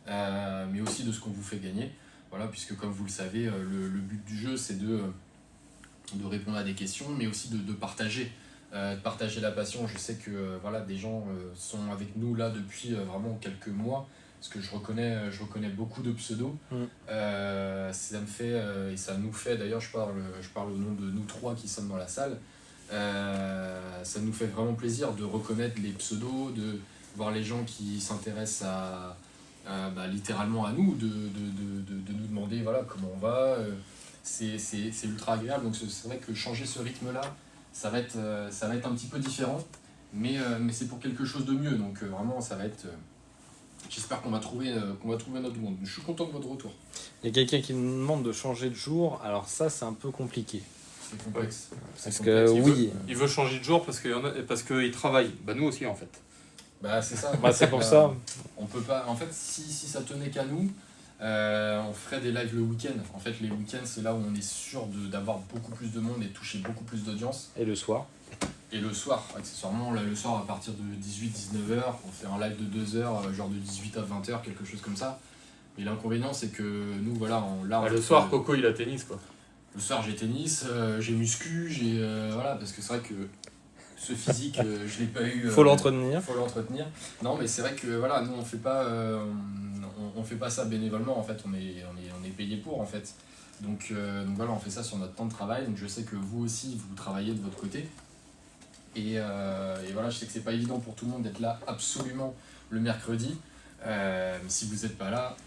Speaker 2: mais aussi de ce qu'on vous fait gagner. Voilà, puisque comme vous le savez, le but du jeu c'est de répondre à des questions, mais aussi de partager la passion. Je sais que des gens sont avec nous là depuis vraiment quelques mois, parce que je reconnais beaucoup de pseudos. Ça me fait, et ça nous fait, d'ailleurs je parle au nom de nous 3 qui sommes dans la salle, ça nous fait vraiment plaisir de reconnaître les pseudos, de voir les gens qui s'intéressent littéralement à nous, de nous demander comment on va. C'est ultra agréable, donc c'est vrai que changer ce rythme là ça va être un petit peu différent, mais c'est pour quelque chose de mieux, donc vraiment ça va être... j'espère qu'on va trouver notre monde. Je suis content de votre retour.
Speaker 1: Il y a quelqu'un qui nous demande de changer de jour, alors ça c'est un peu compliqué.
Speaker 2: C'est complexe.
Speaker 1: Parce que oui,
Speaker 3: Il veut changer de jour parce qu'il travaille. Bah nous aussi en fait.
Speaker 2: Bah c'est ça.
Speaker 1: bah, c'est pour ça.
Speaker 2: On peut pas... En fait, si ça tenait qu'à nous, on ferait des lives le week-end. En fait, les week-ends, c'est là où on est sûr d'avoir beaucoup plus de monde et de toucher beaucoup plus d'audience.
Speaker 1: Et le soir.
Speaker 2: Et le soir, accessoirement, là, le soir à partir de 18-19h, on fait un live de 2 heures, genre de 18 à 20h, quelque chose comme ça. Mais l'inconvénient, c'est que nous, voilà,
Speaker 3: Le soir, Coco, il a tennis, quoi.
Speaker 2: Le soir, j'ai tennis, j'ai muscu, voilà, parce que c'est vrai que ce physique, je l'ai pas eu.
Speaker 1: Faut l'entretenir.
Speaker 2: Faut l'entretenir. Non, mais c'est vrai que voilà, nous, on fait pas ça bénévolement, en fait, on est payé pour, en fait. Donc voilà, on fait ça sur notre temps de travail. Donc je sais que vous aussi, vous travaillez de votre côté. Et voilà, je sais que c'est pas évident pour tout le monde d'être là absolument le mercredi. Si vous n'êtes pas là,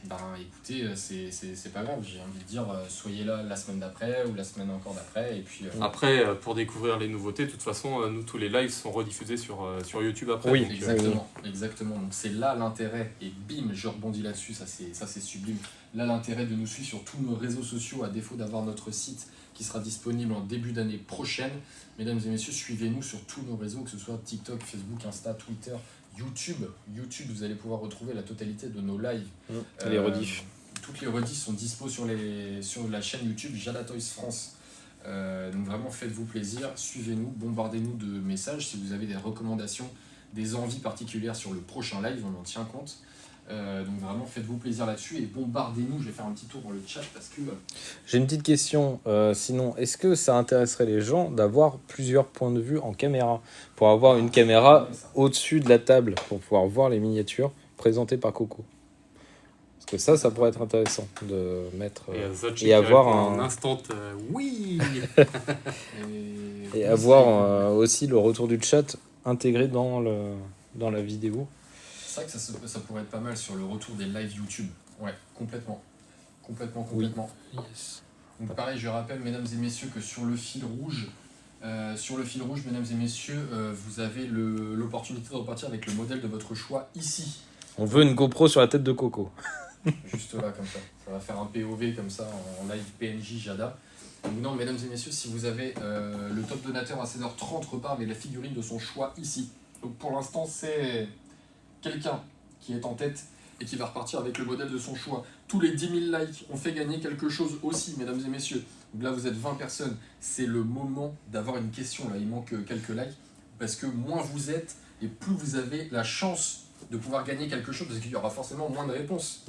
Speaker 2: ben écoutez, c'est pas grave, j'ai envie de dire, soyez là la semaine d'après ou la semaine encore d'après. Et puis,
Speaker 3: Après, pour découvrir les nouveautés, de toute façon, nous, tous les lives sont rediffusés sur YouTube après.
Speaker 1: Oui,
Speaker 3: donc,
Speaker 2: exactement. Donc c'est là l'intérêt, et bim, je rebondis là-dessus, ça c'est sublime. Là, l'intérêt de nous suivre sur tous nos réseaux sociaux, à défaut d'avoir notre site qui sera disponible en début d'année prochaine. Mesdames et messieurs, suivez-nous sur tous nos réseaux, que ce soit TikTok, Facebook, Insta, Twitter, YouTube. YouTube, vous allez pouvoir retrouver la totalité de nos lives.
Speaker 1: Les rediffs.
Speaker 2: Toutes les rediffs sont dispo sur la chaîne YouTube Jada Toys France. Donc vraiment, faites-vous plaisir, suivez-nous, bombardez-nous de messages. Si vous avez des recommandations, des envies particulières sur le prochain live, on en tient compte. Donc vraiment, faites-vous plaisir là-dessus et bombardez-nous. Je vais faire un petit tour dans le chat parce que...
Speaker 1: J'ai une petite question. Sinon, est-ce que ça intéresserait les gens d'avoir plusieurs points de vue en caméra, pour avoir une caméra au-dessus de la table, pour pouvoir voir les miniatures présentées par Coco? Parce que ça pourrait être intéressant de mettre
Speaker 3: et
Speaker 1: avoir
Speaker 3: un instant oui.
Speaker 1: Et avoir aussi le retour du chat intégré dans la vidéo.
Speaker 2: C'est vrai que ça pourrait être pas mal sur le retour des lives YouTube. Ouais, complètement. Complètement.
Speaker 1: Yes.
Speaker 2: Donc pareil, je rappelle, mesdames et messieurs, que sur le fil rouge, mesdames et messieurs, vous avez l'opportunité de repartir avec le modèle de votre choix ici.
Speaker 1: On veut une GoPro sur la tête de Coco.
Speaker 2: Juste là, comme ça. Ça va faire un POV comme ça, en live PNJ Jada. Donc non, mesdames et messieurs, si vous avez le top donateur à 16h30 repart avec la figurine de son choix ici. Donc pour l'instant, c'est quelqu'un qui est en tête et qui va repartir avec le modèle de son choix. Tous les 10 000 likes ont fait gagner quelque chose aussi, mesdames et messieurs. Donc là, vous êtes 20 personnes. C'est le moment d'avoir une question. Là, il manque quelques likes. Parce que moins vous êtes et plus vous avez la chance de pouvoir gagner quelque chose, parce qu'il y aura forcément moins de réponses.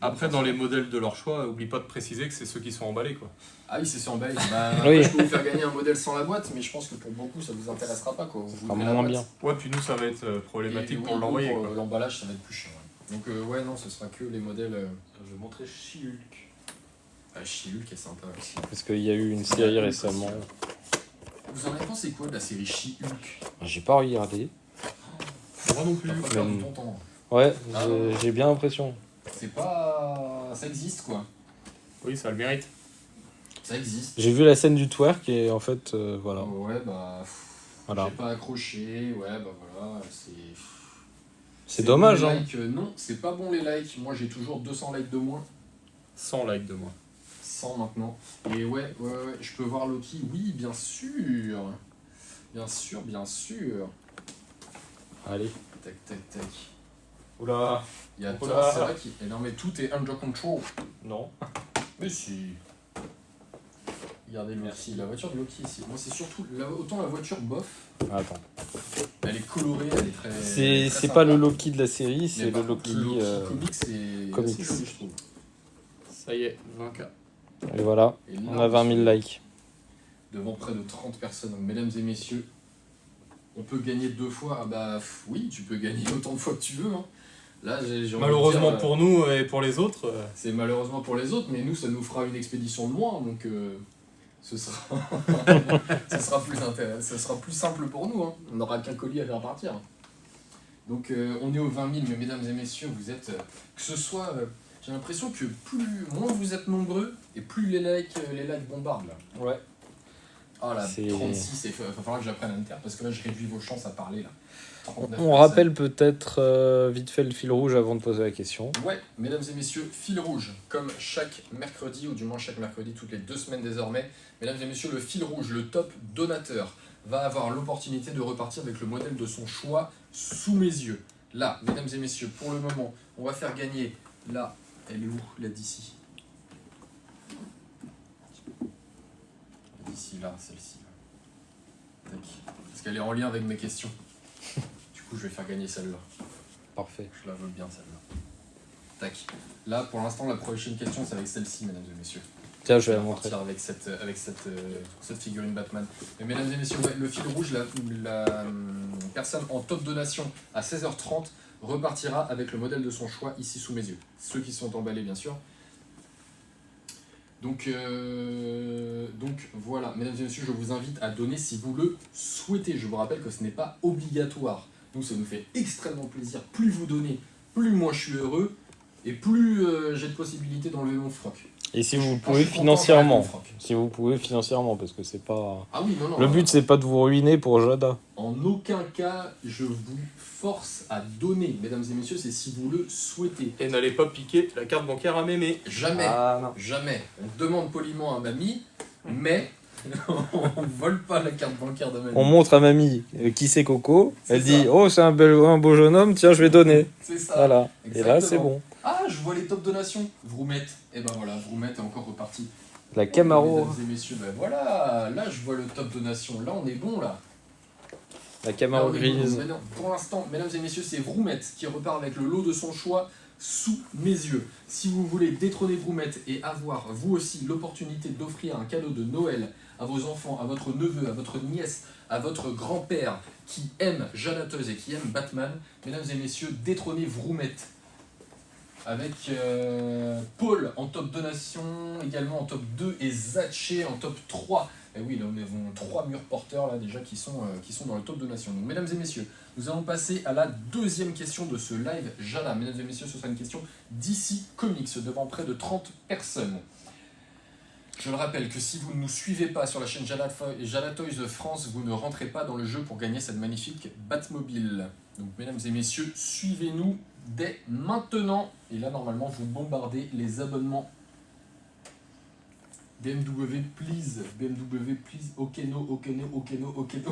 Speaker 3: Après, dans les modèles de leur choix, oublie pas de préciser que c'est ceux qui sont emballés, quoi.
Speaker 2: Ah oui, c'est emballé. Bah,
Speaker 1: oui.
Speaker 2: Je peux vous faire gagner un modèle sans la boîte, mais je pense que pour beaucoup, ça vous intéressera pas, quoi.
Speaker 1: Ça sera moins bien.
Speaker 3: Ouais, puis nous, ça va être problématique pour l'envoyer.
Speaker 2: Pour l'emballage, ça va être plus chiant. Ouais. Donc ouais, non, ce sera que les modèles...
Speaker 3: Je vais montrer She-Hulk.
Speaker 2: Ah, She-Hulk est sympa aussi.
Speaker 1: Parce qu'il y a eu une série récemment.
Speaker 2: Vous en avez pensé quoi de la série She-Hulk?
Speaker 1: J'ai pas regardé.
Speaker 3: Moi non plus.
Speaker 2: T'as pas perdu ton temps.
Speaker 1: Ouais, j'ai bien l'impression.
Speaker 2: C'est pas... Ça existe, quoi.
Speaker 3: Oui, ça a le mérite.
Speaker 2: Ça existe.
Speaker 1: J'ai vu la scène du twerk et en fait, voilà.
Speaker 2: Ouais, bah...
Speaker 1: Voilà.
Speaker 2: J'ai pas accroché, ouais, bah voilà,
Speaker 1: C'est dommage,
Speaker 2: bon,
Speaker 1: hein.
Speaker 2: likes, non, c'est pas bon les likes. Moi, j'ai toujours 200 likes de moins.
Speaker 3: 100 likes de moins.
Speaker 2: 100 maintenant. Et ouais, je peux voir Loki. Oui, bien sûr. Bien sûr.
Speaker 1: Allez.
Speaker 2: Tac.
Speaker 3: Oula.
Speaker 2: Il y a
Speaker 3: Oula.
Speaker 2: c'est vrai qu'il... Non, mais tout est under control.
Speaker 3: Non.
Speaker 2: Mais si. Regardez Loki, la voiture de Loki ici. Moi, c'est surtout... Autant la voiture bof,
Speaker 1: Attends.
Speaker 2: elle est colorée, elle est très...
Speaker 1: C'est
Speaker 2: très
Speaker 1: pas
Speaker 2: sympa.
Speaker 1: le Loki de la série,
Speaker 2: Mais
Speaker 1: c'est
Speaker 2: par
Speaker 1: le
Speaker 2: contre,
Speaker 1: Loki.
Speaker 2: comics, c'est
Speaker 1: comics.
Speaker 2: assez joli, je trouve.
Speaker 3: Ça y est, 20K.
Speaker 1: Et voilà,
Speaker 2: Et là,
Speaker 1: on a 20 000 likes.
Speaker 2: Devant près de 30 personnes. Donc, mesdames et messieurs, on peut gagner 2 fois. Ah bah oui, tu peux gagner autant de fois que tu veux. Hein. Là, j'ai envie de
Speaker 3: Malheureusement
Speaker 2: dire,
Speaker 3: pour nous et pour les autres.
Speaker 2: c'est malheureusement pour les autres, mais nous, ça nous fera une expédition de moins. Donc ce sera ce sera plus simple pour nous. Hein. On n'aura qu'un colis à faire partir. Donc on est aux 20 000, mais mesdames et messieurs, vous êtes... que ce soit... j'ai l'impression que moins vous êtes nombreux, et plus les likes bombardent là.
Speaker 1: Ouais.
Speaker 2: Ah là,
Speaker 1: C'est-
Speaker 2: 36, il va falloir que j'apprenne à me taire, parce que là, je réduis vos chances à parler, là. 39
Speaker 1: On rappelle peut-être vite fait le fil rouge avant de poser la question.
Speaker 2: Ouais, mesdames et messieurs, fil rouge, comme chaque mercredi, ou du moins chaque mercredi, toutes les 2 semaines désormais, mesdames et messieurs, le fil rouge, le top donateur, va avoir l'opportunité de repartir avec le modèle de son choix sous mes yeux. Là, mesdames et messieurs, pour le moment, on va faire gagner, là, elle est où, la d'ici? D'ici, là, celle-ci. Tac. Parce qu'elle est en lien avec mes questions. Du coup, je vais faire gagner celle-là.
Speaker 1: Parfait.
Speaker 2: Je la veux bien celle-là. Tac. Là, pour l'instant, la prochaine question, c'est avec celle-ci, mesdames et messieurs.
Speaker 1: Tiens, je vais
Speaker 2: On
Speaker 1: la
Speaker 2: va
Speaker 1: montrer.
Speaker 2: partir avec cette figurine Batman. Mais mesdames et messieurs, ouais, le fil rouge, la personne en top donation à 16h30 repartira avec le modèle de son choix ici sous mes yeux. Ceux qui sont emballés, bien sûr. Donc voilà, mesdames et messieurs, je vous invite à donner si vous le souhaitez. Je vous rappelle que ce n'est pas obligatoire. Nous, ça nous fait extrêmement plaisir. Plus vous donnez, plus moi je suis heureux et plus j'ai de possibilités d'enlever mon froc.
Speaker 1: Et si vous
Speaker 2: Quand
Speaker 1: pouvez
Speaker 2: je suis content, j'enlève mon
Speaker 1: financièrement,
Speaker 2: froc.
Speaker 1: si vous pouvez financièrement, parce que c'est pas.
Speaker 2: Ah oui, non, non.
Speaker 1: Le but c'est pas de vous ruiner pour Jada.
Speaker 2: En aucun cas, je vous force à donner, mesdames et messieurs, c'est si vous le souhaitez.
Speaker 3: Et n'allez pas piquer la carte bancaire à mémé.
Speaker 2: Jamais,
Speaker 1: non.
Speaker 2: jamais. On demande poliment à mamie, mais on vole pas la carte bancaire de mamie.
Speaker 1: On montre à mamie qui c'est Coco.
Speaker 2: C'est
Speaker 1: Elle
Speaker 2: ça.
Speaker 1: dit oh c'est un beau jeune homme, tiens je vais donner.
Speaker 2: C'est ça.
Speaker 1: Voilà. Et là
Speaker 2: Exactement.
Speaker 1: c'est bon.
Speaker 2: Ah, je vois les top donations. Vroumette. Et ben voilà, Vroumette est encore reparti.
Speaker 1: La Camaro.
Speaker 2: Mesdames et messieurs, ben voilà, là je vois le top donation. Là on est bon là.
Speaker 1: La Camaro
Speaker 2: Là, on est bon.
Speaker 1: grise.
Speaker 2: Mais non, pour l'instant, mesdames et messieurs, c'est Vroumette qui repart avec le lot de son choix sous mes yeux. Si vous voulez détrôner Vroumette et avoir vous aussi l'opportunité d'offrir un cadeau de Noël à vos enfants, à votre neveu, à votre nièce, à votre grand-père qui aime Jalateuse et qui aime Batman, mesdames et messieurs, détrônez Vroumette. Avec Paul en top donation, également en top 2 et Zaché en top 3. Et oui, là nous avons 3 murs porteurs là déjà qui sont dans le top donation. Donc mesdames et messieurs, nous allons passer à la deuxième question de ce live Jada. Mesdames et messieurs, ce sera une question d'ici Comics devant près de 30 personnes. Je le rappelle que si vous ne nous suivez pas sur la chaîne Jada Toys France, vous ne rentrez pas dans le jeu pour gagner cette magnifique Batmobile. Donc mesdames et messieurs, suivez-nous dès maintenant. Et là normalement vous bombardez les abonnements. BMW please, Okeno.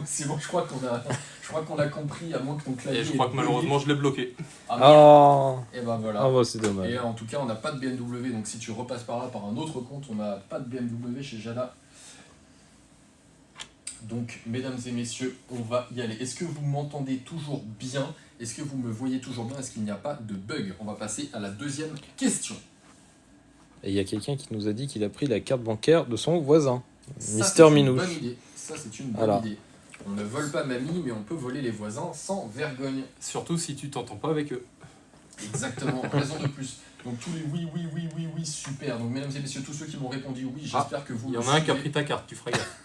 Speaker 2: C'est bon, je crois qu'on a compris, à moins que ton clavier.
Speaker 3: Et je crois que malheureusement je l'ai bloqué.
Speaker 2: Ah, merde.
Speaker 1: Oh,
Speaker 2: Et ben voilà.
Speaker 1: ah bah c'est dommage.
Speaker 2: Et en tout cas, on n'a pas de BMW, donc si tu repasses par là par un autre compte, on n'a pas de BMW chez Jada. Donc, mesdames et messieurs, on va y aller. Est-ce que vous m'entendez toujours bien? Est-ce que vous me voyez toujours bien? Est-ce qu'il n'y a pas de bug? On va passer à la deuxième question.
Speaker 1: Et il y a quelqu'un qui nous a dit qu'il a pris la carte bancaire de son voisin,
Speaker 2: Ça,
Speaker 1: Mister
Speaker 2: c'est une
Speaker 1: Minouche.
Speaker 2: bonne idée. Ça, c'est une bonne
Speaker 1: Voilà.
Speaker 2: idée. On ne vole pas mamie, mais on peut voler les voisins sans vergogne.
Speaker 3: Surtout si tu t'entends pas avec eux.
Speaker 2: Exactement, raison de plus. Donc tous les oui, super. Donc mesdames et messieurs, tous ceux qui m'ont répondu oui, j'espère que vous
Speaker 3: Il y
Speaker 2: le
Speaker 3: en a un qui a
Speaker 2: suivez.
Speaker 3: pris ta carte, tu feras gaffe.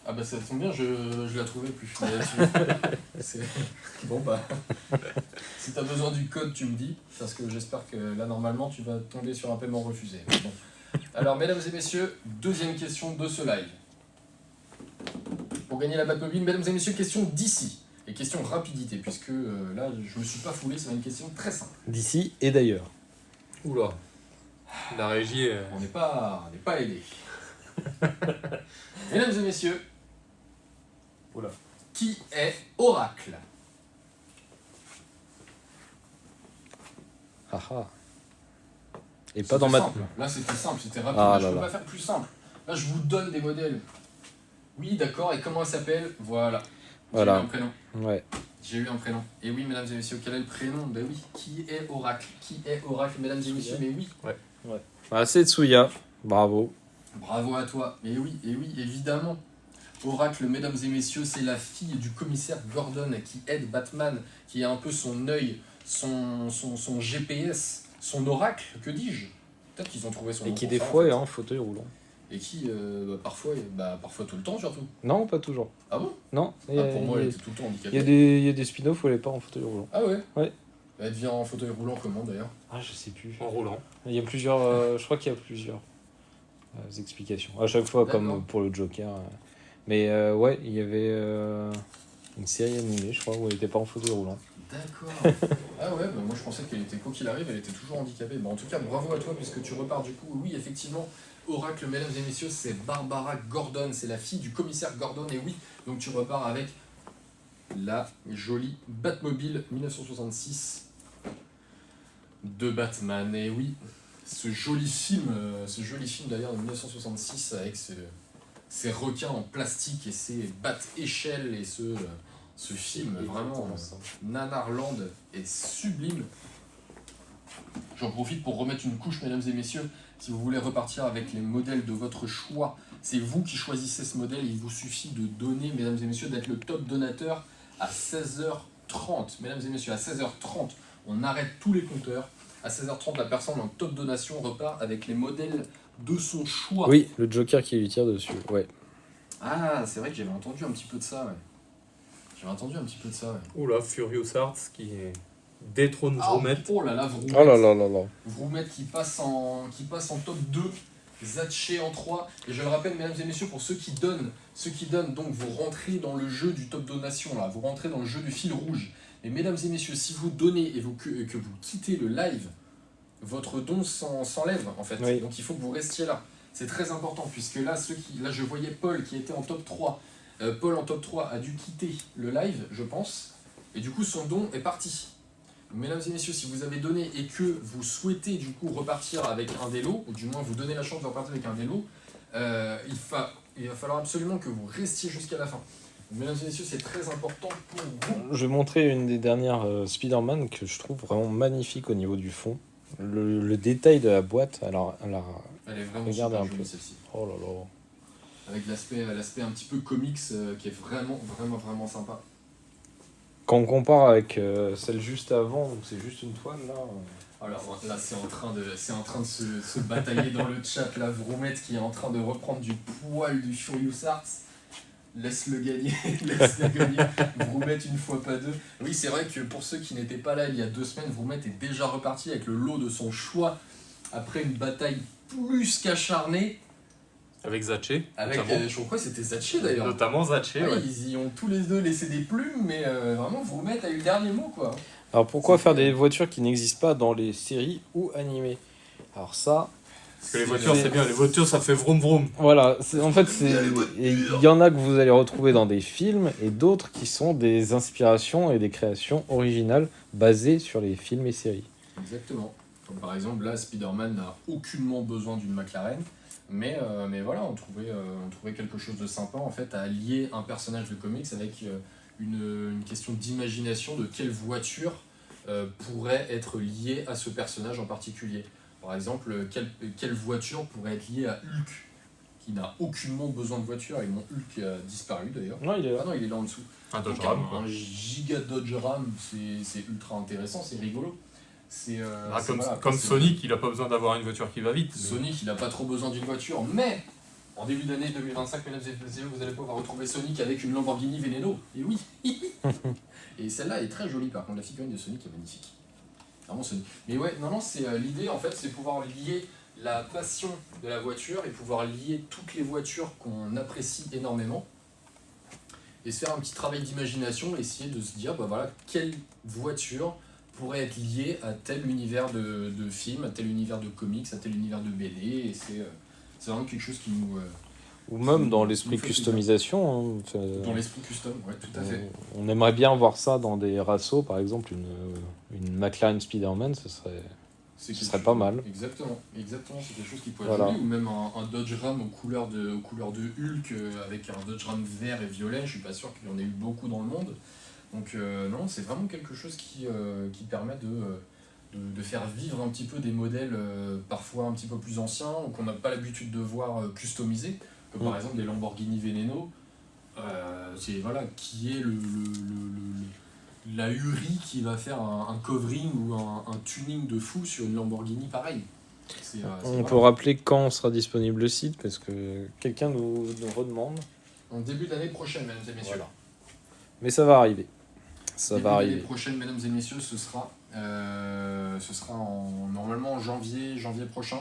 Speaker 2: Ah bah ça tombe bien, je la trouvais plus. Mais c'est- bon bah, si t'as besoin du code, tu me dis, parce que j'espère que là normalement tu vas tomber sur un paiement refusé. Mais bon. Alors mesdames et messieurs, deuxième question de ce live. Pour gagner la Batmobile, mesdames et messieurs, question d'ici. Et question rapidité, puisque là je me suis pas foulé, c'est une question très simple.
Speaker 1: D'ici et d'ailleurs.
Speaker 3: Oula. La régie est...
Speaker 2: On n'est pas aidé. Mesdames et messieurs,
Speaker 1: Oula.
Speaker 2: qui est Oracle?
Speaker 1: Haha. Et pas dans ma.
Speaker 2: Simple. Là c'était simple, c'était rapide.
Speaker 1: Ah
Speaker 2: Là, je
Speaker 1: là
Speaker 2: peux
Speaker 1: là.
Speaker 2: pas faire plus simple. Là je vous donne des modèles. Oui d'accord, et comment elle s'appelle? Voilà.
Speaker 1: Voilà.
Speaker 2: J'ai eu un prénom.
Speaker 1: Ouais.
Speaker 2: J'ai eu un prénom. Et oui mesdames et messieurs, quel est le prénom? Ben oui, qui est Oracle? Qui est Oracle mesdames et messieurs? Mais oui.
Speaker 1: Ah, c'est Tsuya. Bravo.
Speaker 2: Bravo à toi. Et oui, évidemment. Oracle, mesdames et messieurs, c'est la fille du commissaire Gordon qui aide Batman, qui est un peu son œil, son GPS, son oracle, que dis-je? Peut-être qu'ils ont trouvé son
Speaker 1: Et
Speaker 2: nom
Speaker 1: qui
Speaker 2: pour
Speaker 1: des
Speaker 2: ça, en
Speaker 1: fois
Speaker 2: fait.
Speaker 1: est en fauteuil roulant.
Speaker 2: Et qui, parfois tout le temps surtout.
Speaker 1: Non, pas toujours.
Speaker 2: Ah bon?
Speaker 1: Non.
Speaker 2: Ah, pour moi, elle était tout le temps
Speaker 1: Il y a
Speaker 2: handicapée.
Speaker 1: des, il y a des spin-offs où elle est pas en fauteuil roulant.
Speaker 2: Ah ouais?
Speaker 1: Ouais.
Speaker 2: Elle devient en fauteuil roulant comment d'ailleurs?
Speaker 1: Ah, je sais plus.
Speaker 3: en roulant.
Speaker 1: Il y a plusieurs. Je crois qu'il y a plusieurs explications. À chaque fois,
Speaker 2: D'accord.
Speaker 1: comme pour le Joker. Mais ouais, il y avait une série animée, je crois, où elle était pas en fauteuil roulant.
Speaker 2: D'accord. Ah ouais, bah moi je pensais qu'elle était, quoi qu'il arrive, elle était toujours handicapée. Bon, en tout cas, bravo à toi, puisque tu repars du coup. Oui, effectivement, Oracle, mesdames et messieurs, c'est Barbara Gordon, c'est la fille du commissaire Gordon, et oui, donc tu repars avec la jolie Batmobile 1966 de Batman. Et oui, ce joli film d'ailleurs de 1966 avec ces requins en plastique et ces bat-échelles et ce film vraiment Nanarland est sublime. J'en profite pour remettre une couche, mesdames et messieurs. Si vous voulez repartir avec les modèles de votre choix, c'est vous qui choisissez ce modèle. Il vous suffit de donner, mesdames et messieurs, d'être le top donateur à 16h30. Mesdames et messieurs, à 16h30, on arrête tous les compteurs. À 16h30, la personne en top donation repart avec les modèles de son choix.
Speaker 1: Oui, le Joker qui lui tire dessus, ouais.
Speaker 2: Ah, c'est vrai que j'avais entendu un petit peu de ça, ouais.
Speaker 3: Oula, Furious Arts qui détrône Vroomette.
Speaker 2: Oh là là, Vroomette.
Speaker 1: Oh là là là là.
Speaker 2: Vroomette qui passe en top 2, Zatché en 3. Et je le rappelle, mesdames et messieurs, pour ceux qui donnent, donc vous rentrez dans le jeu du top donation, là, vous rentrez dans le jeu du fil rouge. Et mesdames et messieurs, si vous donnez et que vous quittez le live, votre don s'enlève en fait.
Speaker 1: Oui.
Speaker 2: Donc il faut que vous restiez là. C'est très important, puisque là, je voyais Paul qui était en top 3. Paul en top 3 a dû quitter le live, je pense, et du coup son don est parti. Mesdames et messieurs, si vous avez donné et que vous souhaitez du coup repartir avec un des lots, ou du moins vous donnez la chance de repartir avec un des lots, il va falloir absolument que vous restiez jusqu'à la fin. Mesdames et messieurs, c'est très important pour vous.
Speaker 1: Je vais montrer une des dernières Spider-Man que je trouve vraiment magnifique au niveau du fond. Le détail de la boîte, alors
Speaker 2: Elle est vraiment
Speaker 1: regardez
Speaker 2: super
Speaker 1: un
Speaker 2: jolie
Speaker 1: peu.
Speaker 2: celle-ci.
Speaker 1: Oh là là.
Speaker 2: Avec l'aspect un petit peu comics qui est vraiment sympa.
Speaker 1: Quand on compare avec celle juste avant, où c'est juste une toile, là...
Speaker 2: Alors là, c'est en train de se batailler dans le chat, là, Vroomette qui est en train de reprendre du poil du Furious Arts. Laisse-le gagner, laisse-le gagner. Vroomette une fois pas deux. Oui, c'est vrai que pour ceux qui n'étaient pas là il y a 2 semaines, Vroomette est déjà reparti avec le lot de son choix après une bataille plus qu'acharnée.
Speaker 3: Avec Zatché.
Speaker 2: Avec,
Speaker 3: notamment.
Speaker 2: je crois que c'était Zatché d'ailleurs.
Speaker 3: Notamment Zatché,
Speaker 2: Ouais,
Speaker 3: ouais.
Speaker 2: ils y ont tous les deux laissé des plumes, mais vraiment Vroomette a eu le dernier mot quoi.
Speaker 1: Alors pourquoi
Speaker 2: C'est
Speaker 1: faire
Speaker 2: clair.
Speaker 1: des voitures qui n'existent pas dans les séries ou animées? Alors ça,
Speaker 3: Parce que les voitures, c'est bien. Les voitures, ça fait vroom vroom.
Speaker 1: voilà, en fait, il y en a que vous allez retrouver dans des films et d'autres qui sont des inspirations et des créations originales basées sur les films et séries.
Speaker 2: Exactement. Comme par exemple, là, Spider-Man n'a aucunement besoin d'une McLaren, mais voilà, on trouvait quelque chose de sympa en fait à lier un personnage de comics avec une question d'imagination de quelle voiture pourrait être liée à ce personnage en particulier. Par exemple, quelle voiture pourrait être liée à Hulk, qui n'a aucunement besoin de voiture, et mon Hulk a disparu d'ailleurs.
Speaker 1: Non, il est là.
Speaker 2: Ah non, il est là en dessous.
Speaker 3: Un Dodge
Speaker 2: Donc,
Speaker 3: Ram.
Speaker 2: un giga Dodge Ram, c'est ultra intéressant, c'est rigolo.
Speaker 3: Ah,
Speaker 2: C'est-
Speaker 3: comme
Speaker 2: voilà,
Speaker 3: comme
Speaker 2: c'est-
Speaker 3: Sonic, il a pas besoin d'avoir une voiture qui va vite.
Speaker 2: Sonic, il n'a pas trop besoin d'une voiture, mais en début d'année 2025, mesdames et messieurs, vous allez pouvoir retrouver Sonic avec une Lamborghini Veneno. Et oui. Et celle-là est très jolie, par contre, la figurine de Sonic est magnifique. Vraiment Sonic. Mais ouais, non, c'est l'idée en fait, c'est pouvoir lier la passion de la voiture et pouvoir lier toutes les voitures qu'on apprécie énormément et se faire un petit travail d'imagination, essayer de se dire, bah voilà, quelle voiture pourrait être liée à tel univers de film, à tel univers de comics, à tel univers de BD, et c'est vraiment quelque chose qui nous...
Speaker 1: Ou même dans
Speaker 2: nous
Speaker 1: l'esprit
Speaker 2: fait plaisir.
Speaker 1: customisation. Hein,
Speaker 2: Dans l'esprit custom, ouais, tout à fait.
Speaker 1: on aimerait bien voir ça dans des rassos, par exemple, une McLaren Spider-Man, ce serait
Speaker 2: C'est
Speaker 1: ce
Speaker 2: quelque
Speaker 1: serait
Speaker 2: chose-
Speaker 1: pas mal.
Speaker 2: Exactement, c'est quelque chose qui pourrait
Speaker 1: Voilà.
Speaker 2: être joli, ou même un Dodge Ram aux couleurs de Hulk, avec un Dodge Ram vert et violet, je suis pas sûr qu'il y en ait eu beaucoup dans le monde. Donc non, c'est vraiment quelque chose qui permet de faire vivre un petit peu des modèles parfois un petit peu plus anciens, ou qu'on n'a pas l'habitude de voir customisés, comme par exemple des Lamborghini Veneno. C'est voilà, qui est la Uri qui va faire un covering ou un tuning de fou sur une Lamborghini pareil.
Speaker 1: On peut rappeler quand sera disponible le site, parce que quelqu'un nous redemande.
Speaker 2: En début d'année prochaine, mesdames et messieurs.
Speaker 1: Voilà. Mais ça va arriver. Ça
Speaker 2: Début
Speaker 1: va
Speaker 2: d'année
Speaker 1: arriver.
Speaker 2: prochaine, mesdames et messieurs, ce sera normalement en janvier prochain.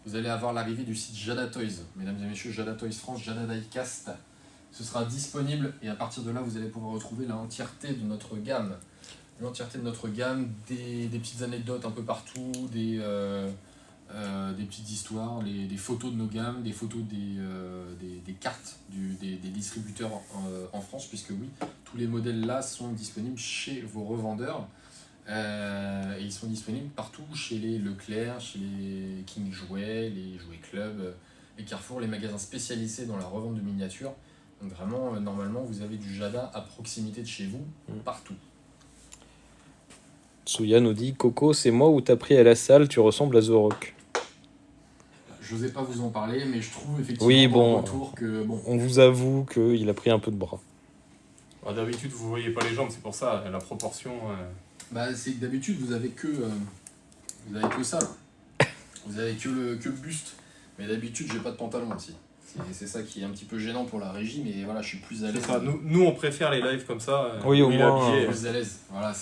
Speaker 2: Vous allez avoir l'arrivée du site Jada Toys. Mesdames et messieurs, Jada Toys France, Jada Diecast. Ce sera disponible et à partir de là, vous allez pouvoir retrouver l'entièreté de notre gamme. Des petites anecdotes un peu partout, des petites histoires, des photos de nos gammes, des photos des cartes des distributeurs en France, puisque oui, tous les modèles là sont disponibles chez vos revendeurs. Et ils sont disponibles partout, chez les Leclerc, chez les King Jouets, les Jouets Club, les Carrefour, les magasins spécialisés dans la revente de miniatures. Donc vraiment, normalement, vous avez du Jada à proximité de chez vous, partout.
Speaker 1: Souya nous dit Coco, c'est moi où t'as pris à la salle, tu ressembles à The Rock.
Speaker 2: Je n'osais pas vous en parler, mais je trouve effectivement
Speaker 1: Oui,
Speaker 2: dans
Speaker 1: bon,
Speaker 2: le retour que... Bon,
Speaker 1: on vous avoue qu'il a pris un peu de bras.
Speaker 3: Alors, d'habitude, vous voyez pas les jambes, c'est pour ça, la proportion...
Speaker 2: bah, c'est que d'habitude, vous avez que ça. Là. Vous avez que le buste. Mais d'habitude, j'ai pas de pantalon aussi. C'est ça qui est un petit peu gênant pour la régie, mais voilà, je suis plus à l'aise.
Speaker 3: C'est ça, nous on préfère les lives comme ça.
Speaker 1: Oui, au
Speaker 3: où il est
Speaker 1: moins,
Speaker 3: habillé.
Speaker 2: Plus à l'aise. Voilà,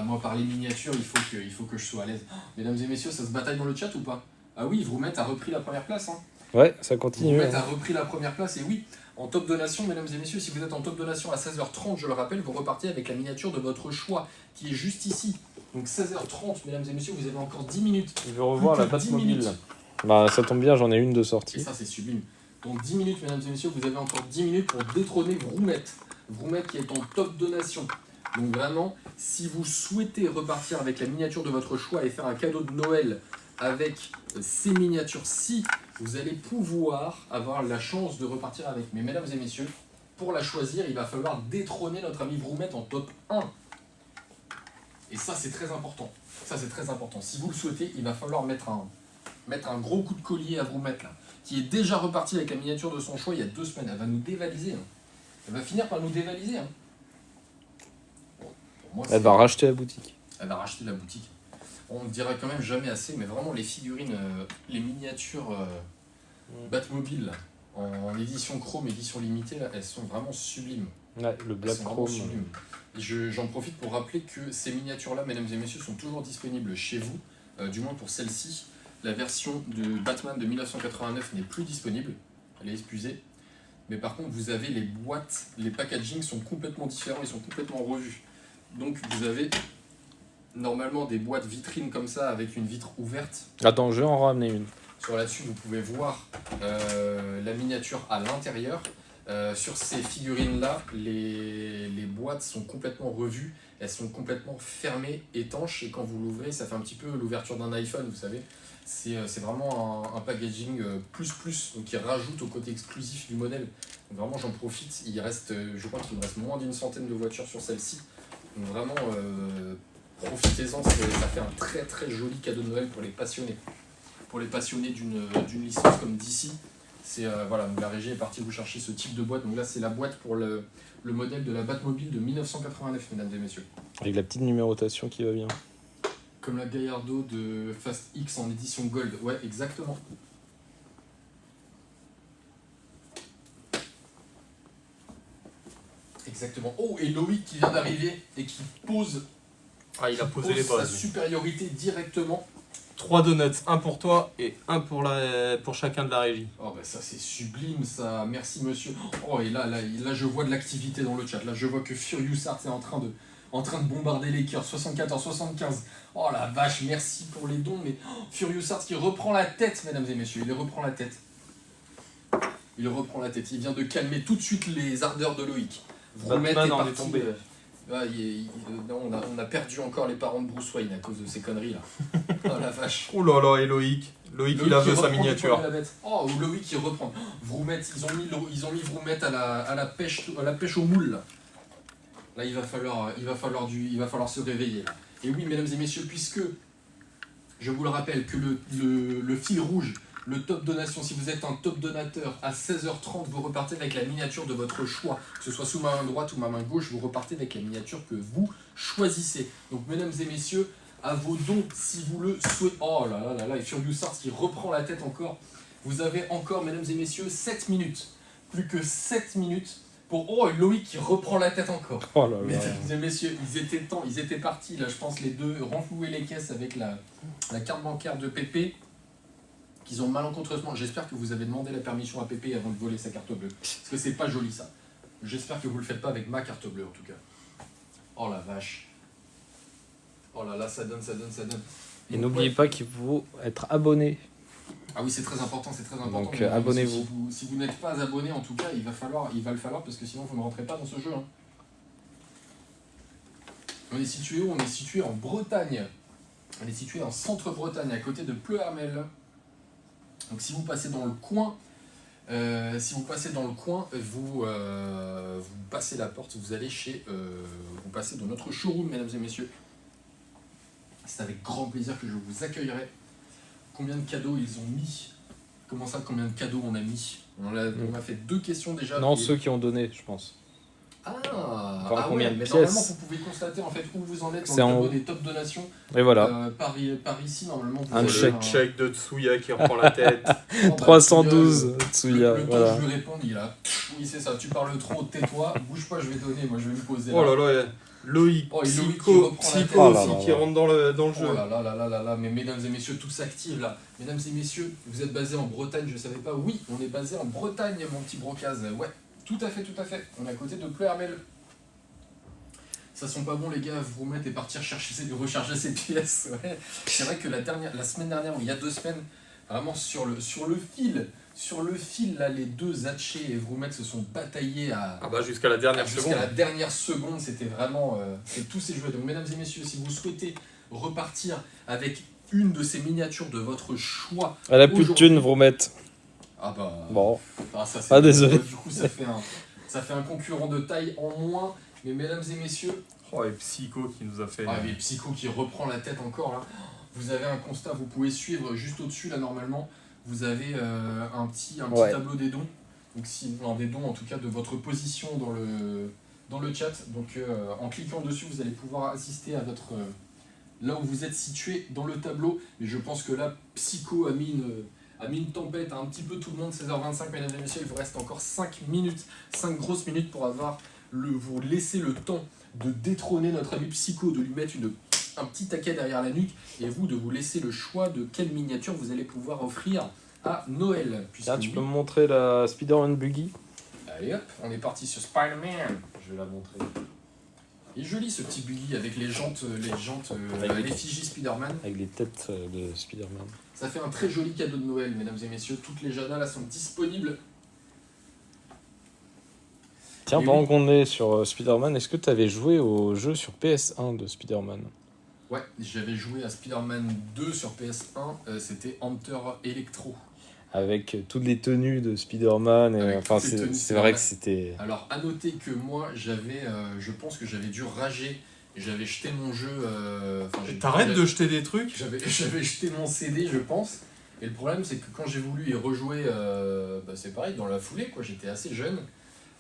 Speaker 2: moi par les miniatures, il faut que je sois à l'aise. Oh, mesdames et messieurs, ça se bataille dans le chat ou pas? Ah oui, Vroumette a repris la première place. Hein.
Speaker 1: Ouais, ça continue.
Speaker 2: Vroumette a repris la première place et oui, en top donation, mesdames et messieurs, si vous êtes en top donation à 16h30, je le rappelle, vous repartez avec la miniature de votre choix qui est juste ici. Donc 16h30, mesdames et messieurs, vous avez encore 10 minutes.
Speaker 1: Je veux revoir
Speaker 2: Plus
Speaker 1: la
Speaker 2: que 10
Speaker 1: Batmobile.
Speaker 2: minutes.
Speaker 1: Bah, ça tombe bien, j'en ai une de
Speaker 2: Et
Speaker 1: sortie.
Speaker 2: ça, c'est sublime. Donc 10 minutes, mesdames et messieurs, vous avez encore 10 minutes pour détrôner Vroumette. Vroumette qui est en top donation. Donc vraiment, si vous souhaitez repartir avec la miniature de votre choix et faire un cadeau de Noël avec ces miniatures-ci, vous allez pouvoir avoir la chance de repartir avec. Mais mesdames et messieurs, pour la choisir, il va falloir détrôner notre ami Vroumette en top 1. Et ça, c'est très important. Ça, c'est très important. Si vous le souhaitez, il va falloir mettre un gros coup de collier à Vroumette, là, qui est déjà reparti avec la miniature de son choix il y a 2 semaines. Elle va nous dévaliser. Hein. Elle va finir par nous dévaliser. Hein. Bon, pour moi,
Speaker 1: Elle va racheter la boutique.
Speaker 2: Elle va racheter la boutique. On ne dirait quand même jamais assez, mais vraiment les figurines, les miniatures Batmobile en édition chrome, édition limitée, là, elles sont vraiment sublimes.
Speaker 1: Ouais, le Black
Speaker 2: Elles sont vraiment
Speaker 1: Chrome.
Speaker 2: sublimes. J'en profite pour rappeler que ces miniatures-là, mesdames et messieurs, sont toujours disponibles chez vous, du moins pour celle-ci. La version de Batman de 1989 n'est plus disponible, elle est épuisée. Mais par contre, vous avez les boîtes, les packagings sont complètement différents, ils sont complètement revus. Donc vous avez normalement des boîtes vitrines comme ça avec une vitre ouverte.
Speaker 1: Attends, je vais en ramener une.
Speaker 2: Sur là-dessus, vous pouvez voir la miniature à l'intérieur. Sur ces figurines-là, les boîtes sont complètement revues, elles sont complètement fermées, étanches, et quand vous l'ouvrez, ça fait un petit peu l'ouverture d'un iPhone, vous savez. C'est vraiment un packaging plus, donc qui rajoute au côté exclusif du modèle. Donc vraiment, j'en profite, je crois qu'il me reste moins d'une centaine de voitures sur celle-ci. Donc vraiment, profitez-en, ça fait un très très joli cadeau de Noël pour les passionnés. Pour les passionnés d'une licence comme DC. Voilà, donc la régie est partie vous chercher ce type de boîte. Donc là, c'est la boîte pour le modèle de la Batmobile de 1989, mesdames et messieurs.
Speaker 1: Avec la petite numérotation qui va bien.
Speaker 2: Comme la Gallardo de Fast X en édition Gold. Ouais, exactement. Exactement. Oh, et Loïc qui vient d'arriver et qui pose,
Speaker 3: Ah, il a posé les
Speaker 2: sa
Speaker 3: bases.
Speaker 2: supériorité directement.
Speaker 3: 3 donuts, un pour toi et un pour chacun de la régie.
Speaker 2: Oh bah ça c'est sublime ça, merci monsieur. Oh et là je vois de l'activité dans le chat, là je vois que Furious Art est en train de bombarder les cœurs, 74-75. Oh la vache, merci pour les dons, mais Furious Art qui reprend la tête mesdames et messieurs, il reprend la tête. Il reprend la tête, il vient de calmer tout de suite les ardeurs de Loïc. Vroumette
Speaker 3: Batman
Speaker 2: est
Speaker 3: en
Speaker 2: parti,
Speaker 3: est tombé.
Speaker 2: Non, on a perdu encore les parents de Bruce Wayne à cause de ces conneries là. Oh la vache.
Speaker 3: Oh là là, et Loïc. Loïc, il a
Speaker 2: qui
Speaker 3: vu sa
Speaker 2: reprend
Speaker 3: miniature.
Speaker 2: du poil de la bête. Oh, ou Loïc qui reprend. Vroumette, ils ont mis Vroumette à la pêche au moule. Là, il va falloir se réveiller. Là. Et oui, mesdames et messieurs, puisque je vous le rappelle que le fil rouge, le top donation, si vous êtes un top donateur, à 16h30, vous repartez avec la miniature de votre choix. Que ce soit sous ma main droite ou ma main gauche, vous repartez avec la miniature que vous choisissez. Donc, mesdames et messieurs, à vos dons, si vous le souhaitez. Oh là là là là, et Furious Arts qui reprend la tête encore. Vous avez encore, mesdames et messieurs, 7 minutes. Plus que 7 minutes pour... Oh, et Loïc qui reprend la tête encore.
Speaker 1: Oh là là.
Speaker 2: Mesdames et messieurs, ils étaient partis, là, je pense, les deux, renflouer les caisses avec la carte bancaire de Pépé, qu'ils ont malencontreusement... J'espère que vous avez demandé la permission à Pépé avant de voler sa carte bleue. Parce que c'est pas joli, ça. J'espère que vous le faites pas avec ma carte bleue en tout cas. Oh la vache. Oh là là, ça donne.
Speaker 1: Et
Speaker 2: Donc,
Speaker 1: n'oubliez
Speaker 2: ouais.
Speaker 1: pas qu'il faut être abonné.
Speaker 2: Ah oui, c'est très important,
Speaker 1: Donc,
Speaker 2: mais
Speaker 1: abonnez-vous.
Speaker 2: Si vous n'êtes pas abonné, en tout cas, il va le falloir parce que sinon vous ne rentrez pas dans ce jeu. Hein. On est situé où? On est situé en Bretagne. On est situé en centre-Bretagne, à côté de Pleuhermel. Donc si vous passez dans le coin, vous passez la porte, vous allez vous passez dans notre showroom, mesdames et messieurs. C'est avec grand plaisir que je vous accueillerai. Combien de cadeaux ils ont mis? Comment ça, combien de cadeaux on a mis? On a fait 2 questions déjà.
Speaker 1: Non,
Speaker 2: et-
Speaker 1: ceux qui ont donné, je pense.
Speaker 2: Ah,
Speaker 1: combien
Speaker 2: ouais,
Speaker 1: de
Speaker 2: mais
Speaker 1: pièces?
Speaker 2: normalement vous pouvez constater en fait où vous en êtes dans
Speaker 1: C'est
Speaker 2: le
Speaker 1: en
Speaker 2: tableau
Speaker 1: haut.
Speaker 2: des top donations.
Speaker 1: Et voilà.
Speaker 2: Par ici, normalement, vous
Speaker 1: Un
Speaker 2: avez
Speaker 1: chèque.
Speaker 3: Check de Tsuya qui reprend la tête.
Speaker 2: Oh, bah,
Speaker 1: 312
Speaker 2: Tsuya,
Speaker 1: Tsuya,
Speaker 2: le temps
Speaker 1: voilà.
Speaker 2: que je lui réponde, il a. Oui, c'est ça, tu parles trop, tais-toi, bouge pas, je vais donner, moi je vais me poser là.
Speaker 3: Oh là là, Loïc,
Speaker 2: Oh, et Loïc qui
Speaker 3: Psycho,
Speaker 2: reprend la
Speaker 3: Psycho
Speaker 1: tête. Oh là
Speaker 3: aussi
Speaker 1: là
Speaker 3: qui
Speaker 1: là.
Speaker 3: rentre dans le jeu.
Speaker 2: Oh là là là là là là, mais mesdames et messieurs, tout s'active là. Mesdames et messieurs, vous êtes basés en Bretagne, je savais pas. Oui, on est basé en Bretagne, mon petit brocase. Ouais, tout à fait, tout à fait. On est à côté de Pleuhermel. Ça sent pas bon les gars, vous remettre et partir recharger ces pièces. Ouais. C'est vrai que la semaine dernière, ou il y a 2 semaines, vraiment sur le fil là, les 2 Hatché et Vroumette se sont bataillés à.
Speaker 3: Ah bah jusqu'à la dernière
Speaker 2: Jusqu'à
Speaker 3: seconde.
Speaker 2: la dernière seconde, c'était vraiment. C'est tous ces jeux. Donc, mesdames et messieurs, si vous souhaitez repartir avec une de ces miniatures de votre choix.
Speaker 1: Elle a plus de
Speaker 2: aujourd'hui-
Speaker 1: thunes, Vroumette.
Speaker 2: Ah bah.
Speaker 1: Bon.
Speaker 2: Ah, ça, c'est-
Speaker 1: Ah, désolé.
Speaker 2: Du coup, ça fait un concurrent de taille en moins. Mais mesdames et messieurs,
Speaker 3: Oh, et Psycho qui nous a fait.
Speaker 2: ah, mais Psycho qui reprend la tête encore là. Vous avez un constat, vous pouvez suivre juste au-dessus là normalement. Vous avez un petit
Speaker 1: Ouais.
Speaker 2: tableau des dons. Donc des dons en tout cas de votre position dans le chat. Donc en cliquant dessus, vous allez pouvoir assister à votre là où vous êtes situé dans le tableau. Mais je pense que là, Psycho a mis une tempête à un petit peu tout le monde. 16h25, mesdames et messieurs, il vous reste encore 5 minutes, 5 grosses minutes pour vous laisser le temps de détrôner notre ami Psycho, de lui mettre un petit taquet derrière la nuque, et vous de vous laisser le choix de quelle miniature vous allez pouvoir offrir à Noël. Puisque
Speaker 1: Tiens, tu
Speaker 2: oui.
Speaker 1: peux me montrer la Spider-Man Buggy?
Speaker 2: Allez hop, on est parti sur Spider-Man. Je vais la montrer. Il est joli ce petit buggy avec les jantes, l'effigie Spider-Man.
Speaker 1: Avec les têtes de Spider-Man.
Speaker 2: Ça fait un très joli cadeau de Noël, mesdames et messieurs. Toutes les Jana là sont disponibles.
Speaker 1: Tiens,
Speaker 2: Et
Speaker 1: pendant
Speaker 2: oui.
Speaker 1: qu'on est sur Spider-Man, est-ce que tu avais joué au jeu sur PS1 de Spider-Man?
Speaker 2: Ouais, j'avais joué à Spider-Man 2 sur PS1, c'était Hunter Electro.
Speaker 1: Avec toutes les tenues de Spider-Man. Et,
Speaker 2: Avec
Speaker 1: enfin,
Speaker 2: toutes les tenues
Speaker 1: c'est vrai que
Speaker 2: Spider-Man.
Speaker 1: c'était.
Speaker 2: Alors, à noter que moi, je pense que j'avais dû rager et j'avais jeté mon jeu.
Speaker 3: T'arrêtes de jeter des trucs.
Speaker 2: J'avais jeté mon CD, je pense. Et le problème, c'est que quand j'ai voulu y rejouer, c'est pareil, dans la foulée, quoi. J'étais assez jeune.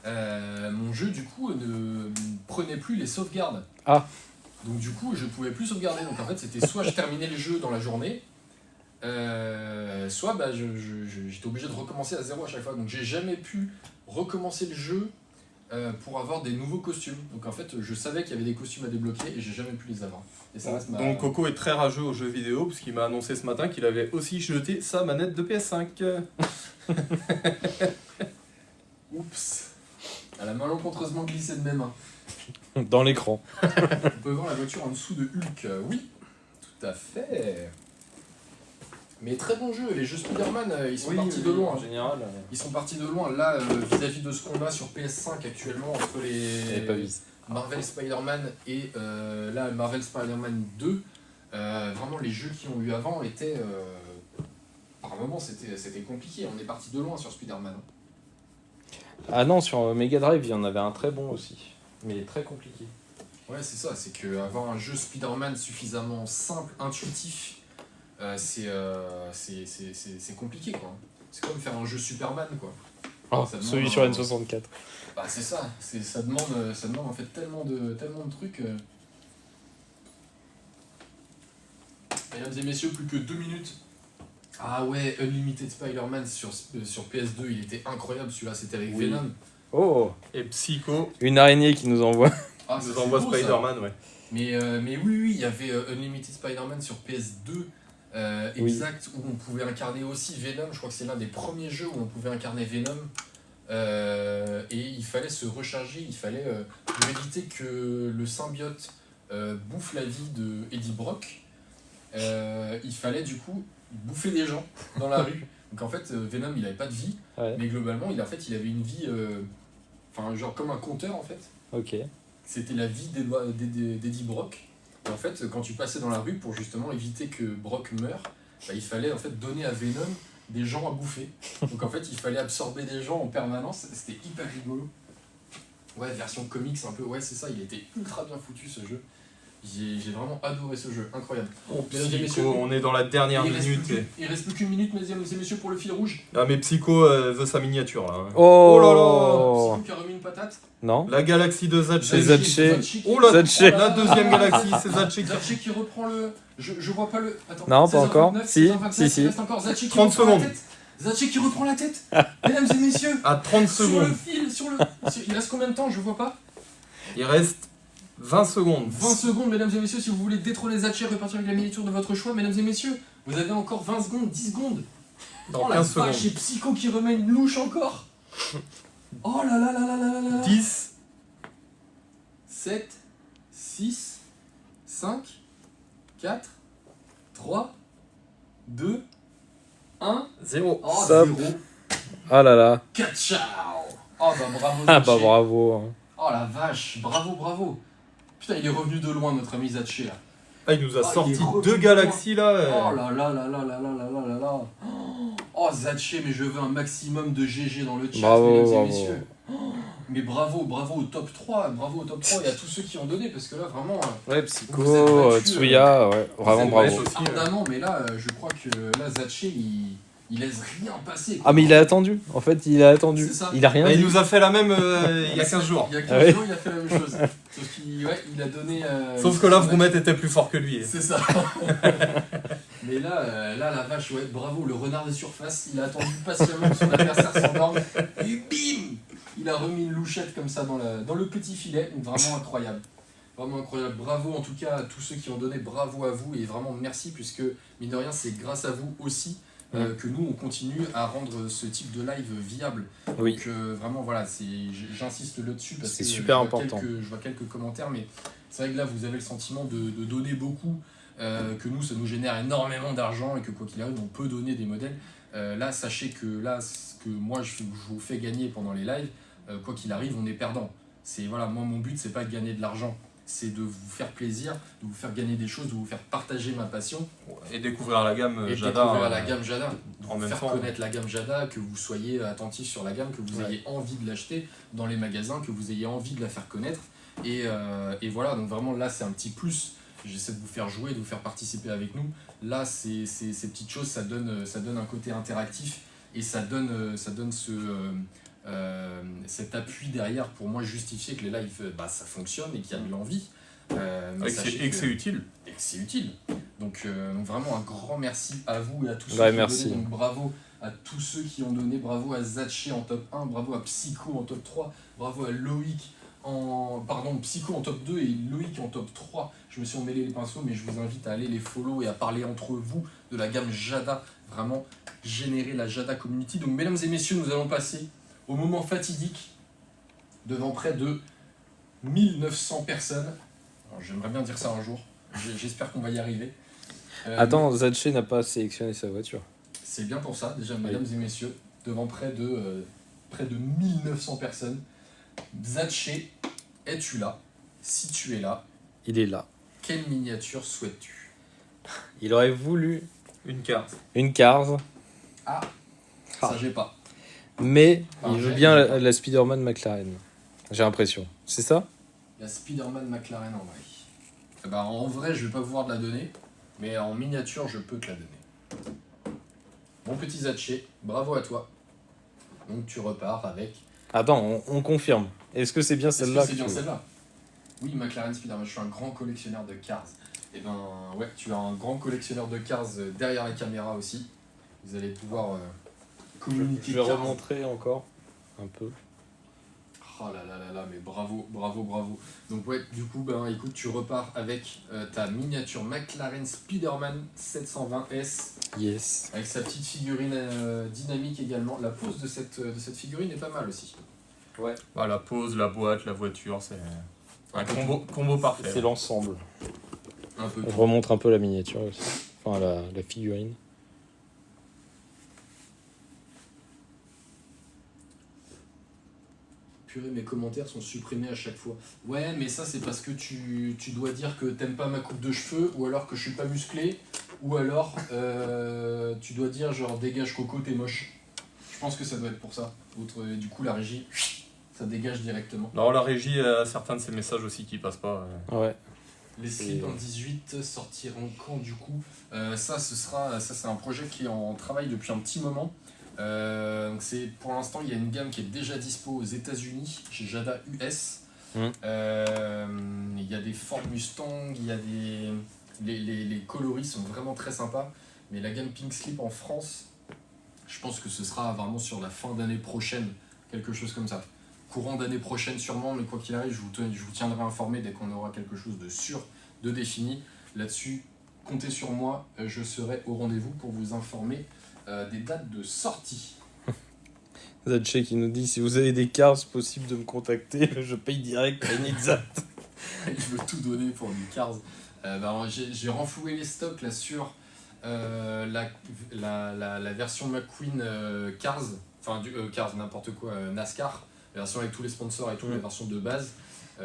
Speaker 2: Mon jeu, du coup, ne prenait plus les sauvegardes.
Speaker 1: Ah.
Speaker 2: Donc, du coup, je ne pouvais plus sauvegarder. Donc, en fait, c'était soit je terminais le jeu dans la journée, soit j'étais obligé de recommencer à 0 à chaque fois. Donc, j'ai jamais pu recommencer le jeu pour avoir des nouveaux costumes. Donc, en fait, je savais qu'il y avait des costumes à débloquer et j'ai jamais pu les avoir. Et ça reste
Speaker 3: Donc Coco est très rageux aux jeux vidéo parce qu'il m'a annoncé ce matin qu'il avait aussi jeté sa manette de PS5.
Speaker 2: Oups. Elle a malencontreusement glissé de mes mains.
Speaker 1: Dans l'écran.
Speaker 2: On peut voir la voiture en dessous de Hulk. Oui, tout à fait. Mais très bon jeu. Les jeux Spider-Man, ils sont partis de loin.
Speaker 1: En général.
Speaker 2: Ils sont partis de loin. Là, vis-à-vis de ce qu'on a sur PS5 actuellement, entre
Speaker 1: J'avais pas vu
Speaker 2: les
Speaker 1: ça.
Speaker 2: Marvel Spider-Man et là, Marvel Spider-Man 2, vraiment, les jeux qui ont eu avant étaient... par moments, c'était compliqué. On est parti de loin sur Spider-Man.
Speaker 1: Ah non, sur Mega Drive, il y en avait un très bon aussi. Mais très compliqué.
Speaker 2: Ouais, c'est ça. C'est qu'avoir un jeu Spider-Man suffisamment simple, intuitif, c'est compliqué, quoi. C'est comme faire un jeu Superman, quoi.
Speaker 1: Oh,
Speaker 2: Ça demande
Speaker 1: celui sur
Speaker 2: un-
Speaker 1: N64.
Speaker 2: Bah c'est ça, ça demande en fait tellement de trucs. Mesdames et messieurs, plus que 2 minutes. Ah ouais, Unlimited Spider-Man sur PS2, il était incroyable celui-là, c'était avec
Speaker 3: Oui.
Speaker 2: Venom.
Speaker 1: Oh,
Speaker 3: Et Psycho
Speaker 1: une araignée qui nous envoie.
Speaker 2: Ah,
Speaker 3: nous
Speaker 2: ça,
Speaker 3: envoie
Speaker 2: c'est beau, ça.
Speaker 3: Spider-Man, ouais.
Speaker 2: Mais oui, il y avait Unlimited Spider-Man sur PS2,
Speaker 1: Oui.
Speaker 2: exact, où on pouvait incarner aussi Venom. Je crois que c'est l'un des premiers jeux où on pouvait incarner Venom. Et il fallait se recharger, il fallait, pour éviter que le symbiote bouffe la vie de Eddie Brock, il fallait du coup bouffer des gens dans la rue. Donc en fait, Venom, il avait pas de vie,
Speaker 1: Ouais.
Speaker 2: mais globalement, il avait une vie, enfin genre comme un compteur en fait.
Speaker 1: Ok.
Speaker 2: C'était la vie d'Eddie Brock. Et en fait, quand tu passais dans la rue pour justement éviter que Brock meure, bah, il fallait en fait donner à Venom des gens à bouffer. Donc en fait, il fallait absorber des gens en permanence. C'était hyper rigolo. Ouais, version comics un peu. Ouais, c'est ça. Il était ultra bien foutu ce jeu. J'ai vraiment adoré ce jeu. Incroyable. Mesdames et messieurs,
Speaker 3: On est dans la dernière
Speaker 2: il reste
Speaker 3: minute.
Speaker 2: plus il reste plus qu'une minute, mesdames et messieurs, pour le fil rouge.
Speaker 3: Ah, mais Psycho veut sa miniature là. Hein.
Speaker 1: Oh,
Speaker 3: là là.
Speaker 2: Psycho qui a remis une patate.
Speaker 1: Non.
Speaker 3: La galaxie de Zatché.
Speaker 1: Zatché.
Speaker 3: Oh là,
Speaker 1: Zatché.
Speaker 3: la deuxième galaxie, c'est Zatché qui
Speaker 2: Zatché qui reprend le. Je vois pas le. Attends.
Speaker 1: Non, pas encore.
Speaker 2: 16h29,
Speaker 1: Si,
Speaker 2: 16h29,
Speaker 1: si.
Speaker 2: Il reste encore Zatché qui
Speaker 3: 30
Speaker 2: reprend la
Speaker 3: secondes.
Speaker 2: tête. Zatché qui reprend la tête. Mesdames et messieurs.
Speaker 3: à 30
Speaker 2: Sur le
Speaker 3: secondes.
Speaker 2: fil, il reste combien de temps? Je vois pas.
Speaker 3: Il reste 20 secondes.
Speaker 2: 20 secondes, mesdames et messieurs, si vous voulez détrôner Zatché et repartir avec la miniature de votre choix, mesdames et messieurs, vous avez encore 20 secondes, 10 secondes.
Speaker 3: Dans
Speaker 2: Oh la
Speaker 3: 15
Speaker 2: vache,
Speaker 3: secondes.
Speaker 2: et Psycho qui remet une louche encore. Oh là là là là là là là.
Speaker 3: 10,
Speaker 2: 7, 6, 5, 4, 3, 2, 1.
Speaker 3: 0.
Speaker 2: Oh,
Speaker 1: Stop.
Speaker 2: 0.
Speaker 1: Ah là là.
Speaker 2: Ciao. Oh bah bravo.
Speaker 1: Ah bah
Speaker 2: Zatché.
Speaker 1: bravo. hein.
Speaker 2: Oh la vache, bravo, bravo. Putain, il est revenu de loin, notre ami Zatché là.
Speaker 3: Ah, il nous a
Speaker 2: Ah,
Speaker 3: sorti
Speaker 2: il est revenu
Speaker 3: 2 galaxies là.
Speaker 2: Oh là là là là là là là là là là. Oh Zatché, mais je veux un maximum de GG dans le chat,
Speaker 1: Bravo,
Speaker 2: mesdames et
Speaker 1: bravo.
Speaker 2: messieurs. Oh, mais bravo, bravo au top 3, bravo au top 3 et à tous ceux qui ont donné, parce que là vraiment,
Speaker 1: Ouais,
Speaker 2: Vous
Speaker 1: Psycho,
Speaker 2: êtes battu,
Speaker 1: Tsuya, ouais, vraiment
Speaker 2: vous
Speaker 1: bravo.
Speaker 2: êtes
Speaker 3: aussi,
Speaker 2: ardemment, mais là, je crois que là, Zatché, il laisse rien passer.
Speaker 1: Ah mais il a attendu. En fait, il a attendu.
Speaker 2: C'est ça.
Speaker 1: Il a rien
Speaker 3: Bah, il
Speaker 1: dit.
Speaker 3: nous a fait la même il y a 15 jours.
Speaker 2: Il y a 15
Speaker 1: Ah ouais.
Speaker 2: jours, il a fait la même chose. Sauf qu'il il a donné...
Speaker 3: Sauf que là, Vroumette était plus fort que lui.
Speaker 2: C'est ça. Mais là, la vache, ouais, bravo, le renard de surface, il a attendu patiemment que son adversaire s'endorme. Et bim, il a remis une louchette comme ça dans le petit filet. Vraiment incroyable. Vraiment incroyable. Bravo en tout cas à tous ceux qui ont donné, bravo à vous et vraiment merci puisque, mine de rien, c'est grâce à vous aussi que nous, on continue à rendre ce type de live viable.
Speaker 1: Oui.
Speaker 2: Donc vraiment, voilà, j'insiste là-dessus parce
Speaker 1: C'est
Speaker 2: que
Speaker 1: super
Speaker 2: je vois
Speaker 1: important.
Speaker 2: je vois quelques commentaires, mais c'est vrai que là, vous avez le sentiment de donner beaucoup, que nous, ça nous génère énormément d'argent et que quoi qu'il arrive, on peut donner des modèles. Là, sachez que là, ce que moi, je vous fais gagner pendant les lives, quoi qu'il arrive, on est perdant. Voilà, moi, mon but, c'est pas de gagner de l'argent. C'est de vous faire plaisir, de vous faire gagner des choses, de vous faire partager ma passion.
Speaker 3: Et découvrir la gamme
Speaker 2: Et
Speaker 3: Jada.
Speaker 2: découvrir la gamme Jada, de
Speaker 3: en
Speaker 2: vous
Speaker 3: même
Speaker 2: faire
Speaker 3: temps.
Speaker 2: connaître la gamme Jada, que vous soyez attentif sur la gamme, que vous ayez envie de l'acheter dans les magasins, que vous ayez envie de la faire connaître. Et voilà, donc vraiment là c'est un petit plus. J'essaie de vous faire jouer, de vous faire participer avec nous. Là, ces petites choses, ça donne un côté interactif et ça donne cet appui derrière pour moi justifier que les lives, ça fonctionne et qu'il y a de l'envie. Mais sachez
Speaker 3: Et que c'est utile.
Speaker 2: et que c'est utile. Donc vraiment un grand merci à vous et à tous ceux
Speaker 1: Ouais,
Speaker 2: qui
Speaker 1: merci.
Speaker 2: ont donné. Donc bravo à tous ceux qui ont donné, bravo à Zatché en top 1, bravo à Psycho en top 3, bravo à Loïc Psycho en top 2 et Loïc en top 3. Je me suis emmêlé les pinceaux, mais je vous invite à aller les follow et à parler entre vous de la gamme Jada, vraiment générer la Jada Community. Donc mesdames et messieurs, nous allons passer au moment fatidique devant près de 1900 personnes. Alors, j'aimerais bien dire ça un jour, j'espère qu'on va y arriver.
Speaker 1: Attends, Zatché n'a pas sélectionné sa voiture.
Speaker 2: C'est bien pour ça, déjà, mesdames et messieurs, devant près de 1900 personnes. Zatché, es-tu là? Si tu es là,
Speaker 1: Il est là.
Speaker 2: quelle miniature souhaites-tu?
Speaker 1: Il aurait voulu
Speaker 3: Une carte.
Speaker 1: une Cars,
Speaker 2: Ah, ça j'ai pas.
Speaker 1: mais
Speaker 2: Ah,
Speaker 1: il veut
Speaker 2: j'ai-
Speaker 1: bien
Speaker 2: j'ai
Speaker 1: la,
Speaker 2: pas.
Speaker 1: la Spider-Man McLaren. J'ai l'impression. C'est ça?
Speaker 2: La Spider-Man McLaren en vrai. Eh ben, en vrai, je vais pas pouvoir te la donner, mais en miniature, je peux te la donner. Mon petit Zatché, bravo à toi. Donc tu repars avec...
Speaker 1: Attends, on confirme. Est-ce que c'est bien
Speaker 2: Est-ce
Speaker 1: celle-là
Speaker 2: que c'est
Speaker 1: que
Speaker 2: bien
Speaker 1: tu veux?
Speaker 2: celle-là? Oui, McLaren Spider-Man, je suis un grand collectionneur de cars. Et ben ouais, tu as un grand collectionneur de cars derrière la caméra aussi. Vous allez pouvoir communiquer
Speaker 1: Je vais
Speaker 2: cars.
Speaker 1: remontrer encore un peu.
Speaker 2: Ah là là là là, mais bravo, bravo, bravo. Donc ouais, du coup, ben écoute, tu repars avec ta miniature McLaren Spider-Man 720S,
Speaker 1: Yes.
Speaker 2: avec sa petite figurine dynamique également. La pose de cette figurine est pas mal aussi.
Speaker 1: Ouais.
Speaker 3: Bah, la pose, la boîte, la voiture, c'est un combo parfait.
Speaker 1: C'est l'ensemble.
Speaker 2: Un peu.
Speaker 1: Je remonte un peu la miniature aussi. Enfin, la figurine.
Speaker 2: Purée, mes commentaires sont supprimés à chaque fois. Ouais, mais ça, c'est parce que tu dois dire que t'aimes pas ma coupe de cheveux, ou alors que je suis pas musclé, ou alors tu dois dire genre dégage Coco, t'es moche. Je pense que ça doit être pour ça. Du coup, la régie, ça dégage directement.
Speaker 3: Non, la régie a certains de ces messages aussi qui passent pas.
Speaker 1: Ouais.
Speaker 2: Les slips en 18 sortiront quand du coup ça c'est un projet qui est en travail depuis un petit moment. Donc pour l'instant il y a une gamme qui est déjà dispo aux États-Unis chez Jada US. Il y a des Ford Mustang, il y a les coloris sont vraiment très sympas, mais la gamme Pink Slip en France, je pense que ce sera vraiment sur la fin d'année prochaine, quelque chose comme ça. Courant d'année prochaine sûrement, mais quoi qu'il arrive, je vous tiendrai informé dès qu'on aura quelque chose de sûr, de défini. Là-dessus, comptez sur moi, je serai au rendez-vous pour vous informer des dates de sortie.
Speaker 1: Zadche qui nous dit si vous avez des cartes, c'est possible de me contacter, je paye direct à Nizat.
Speaker 2: Je veux tout donner pour du Cars. J'ai renfloué les stocks là sur la version McQueen Cars, enfin Cars n'importe quoi, NASCAR, la version avec tous les sponsors et tout, la version de base.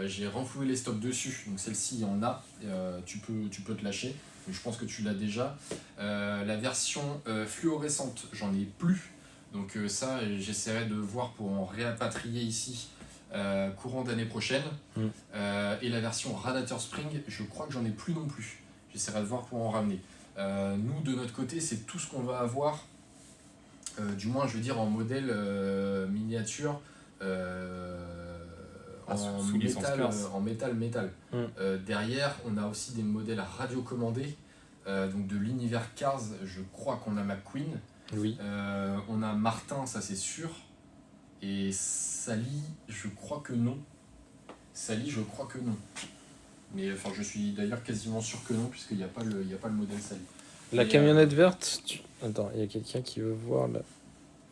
Speaker 2: J'ai renfloué les stocks dessus, donc celle-ci il y en a, tu peux te lâcher, mais je pense que tu l'as déjà. La version fluorescente, j'en ai plus, donc ça j'essaierai de voir pour en réapatrier ici courant d'année prochaine. Et la version Radiator Spring, je crois que j'en ai plus non plus, j'essaierai de voir pour en ramener. Nous de notre côté c'est tout ce qu'on va avoir, du moins je veux dire en modèle miniature, en métal. Derrière, on a aussi des modèles radiocommandés, donc de l'univers Cars, je crois qu'on a McQueen.
Speaker 1: Oui.
Speaker 2: On a Martin, ça c'est sûr. Et Sally, je crois que non. Mais enfin, je suis d'ailleurs quasiment sûr que non, puisqu'il n'y a pas le modèle Sally.
Speaker 1: La camionnette verte, Attends, il y a quelqu'un qui veut voir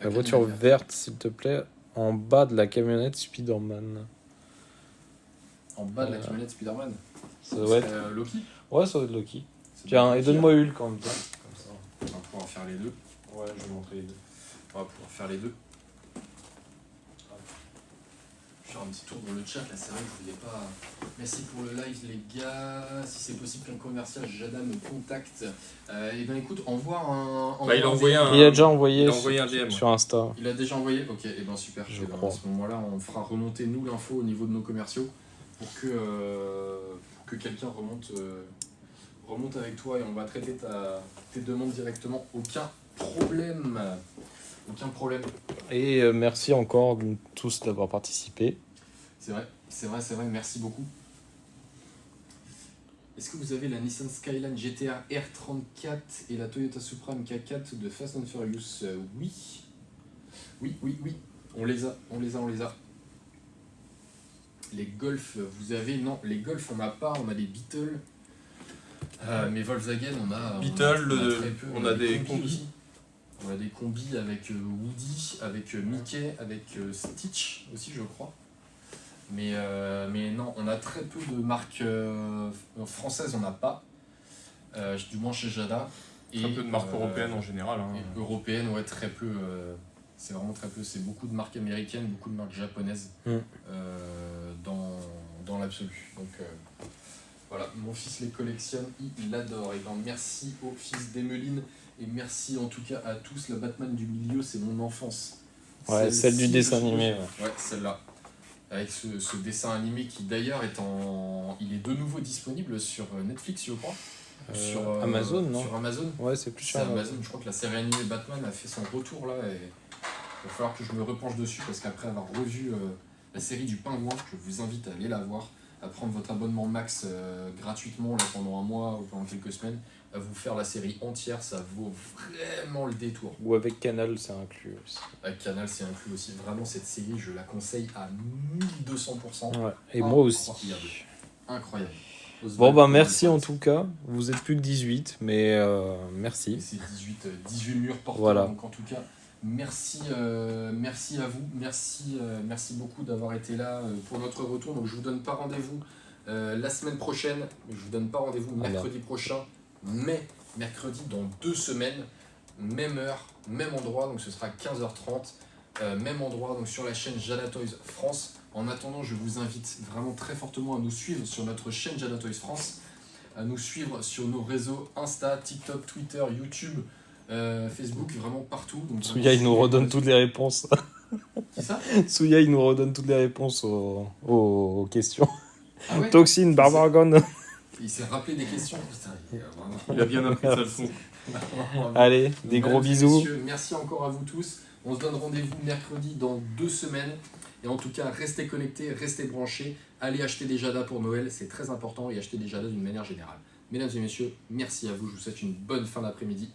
Speaker 1: la voiture verte, s'il te plaît, en bas de la camionnette Spider-Man.
Speaker 2: En bas de la camionnette Spider-Man.
Speaker 1: Ça doit être
Speaker 2: Loki.
Speaker 1: Ouais, ça doit être Loki. Tiens, et donne-moi Hulk en même temps.
Speaker 2: Comme ça, on va pouvoir faire les deux.
Speaker 1: Ouais, je vais montrer les deux.
Speaker 2: On va pouvoir faire les deux. Je vais faire un petit tour dans le chat, là c'est vrai que je voulais pas... Merci pour le live les gars, si c'est possible qu'un commercial Jada me contacte. Et ben écoute, envoie un...
Speaker 3: il a
Speaker 1: déjà envoyé
Speaker 3: un DM
Speaker 1: sur Insta.
Speaker 2: Il a déjà envoyé. Ok, et ben super.
Speaker 1: Je
Speaker 2: ben,
Speaker 1: crois.
Speaker 2: à ce moment-là, on fera remonter nous l'info au niveau de nos commerciaux pour que quelqu'un remonte avec toi et on va traiter tes demandes directement. Aucun problème.
Speaker 1: Et merci encore tous d'avoir participé.
Speaker 2: C'est vrai, merci beaucoup. Est-ce que vous avez la Nissan Skyline GTR R34 et la Toyota Supra MK4 de Fast and Furious? Oui. Oui. On les a. Les Golf, vous avez... Non, les Golf, on n'a pas. On a les Beetle. Mais Volkswagen, on a très peu.
Speaker 3: On a des combis
Speaker 2: aussi. On a des combis avec Woody, avec Mickey, avec Stitch aussi, je crois. Mais non, on a très peu de marques françaises, on n'a pas. Du moins chez Jada.
Speaker 3: Très peu de marques européennes en général.
Speaker 2: Européennes, ouais, très peu. C'est vraiment très peu. C'est beaucoup de marques américaines, beaucoup de marques japonaises dans l'absolu. Donc voilà, mon fils les collectionne, il l'adore. Et ben merci au fils d'Emeline et merci en tout cas à tous. La Batman du milieu, c'est mon enfance.
Speaker 1: Ouais, celle du dessin animé.
Speaker 2: Ouais, celle-là. Avec ce dessin animé qui d'ailleurs il est de nouveau disponible sur Netflix, je crois. Sur
Speaker 1: Amazon, non?
Speaker 2: Sur Amazon.
Speaker 1: Ouais, c'est plus
Speaker 2: Sur
Speaker 1: cher.
Speaker 2: Amazon. Je crois que la série animée Batman a fait son retour là et il va falloir que je me repenche dessus parce qu'après avoir revu la série du Pingouin, je vous invite à aller la voir. à prendre votre abonnement max gratuitement là, pendant un mois ou pendant quelques semaines, à vous faire la série entière, ça vaut vraiment le détour.
Speaker 1: Ou avec Canal, c'est inclus aussi.
Speaker 2: Avec Canal, c'est inclus aussi. Vraiment, cette série, je la conseille à 1200%.
Speaker 1: Ouais. Et moi aussi.
Speaker 2: Incroyable.
Speaker 1: Bon, bah merci en tout cas. Vous êtes plus que 18, mais merci.
Speaker 2: Et c'est 18 murs porteurs.
Speaker 1: Voilà.
Speaker 2: Donc en tout cas, merci à vous. Merci beaucoup d'avoir été là pour notre retour. Donc je vous donne pas rendez-vous la semaine prochaine. Je vous donne pas rendez-vous mercredi prochain, mais mercredi dans 2 semaines. Même heure, même endroit. Donc ce sera 15h30. Même endroit donc sur la chaîne Jada Toys France. En attendant, je vous invite vraiment très fortement à nous suivre sur notre chaîne Jada Toys France, à nous suivre sur nos réseaux Insta, TikTok, Twitter, YouTube, Facebook, vraiment partout. Donc,
Speaker 1: Souya, il nous redonne toutes les réponses.
Speaker 2: Qui ça?
Speaker 1: Souya, il nous redonne toutes les réponses aux questions.
Speaker 2: Ah ouais.
Speaker 1: Toxine, Barbargone.
Speaker 2: Il s'est rappelé des questions. Putain,
Speaker 3: Il a bien appris sa leçon.
Speaker 1: Allez, des gros bisous.
Speaker 2: Messieurs, merci encore à vous tous. On se donne rendez-vous mercredi dans 2 semaines. Et en tout cas, restez connectés, restez branchés. Allez acheter des Jada pour Noël, c'est très important. Et acheter des Jada d'une manière générale. Mesdames et messieurs, merci à vous. Je vous souhaite une bonne fin d'après-midi.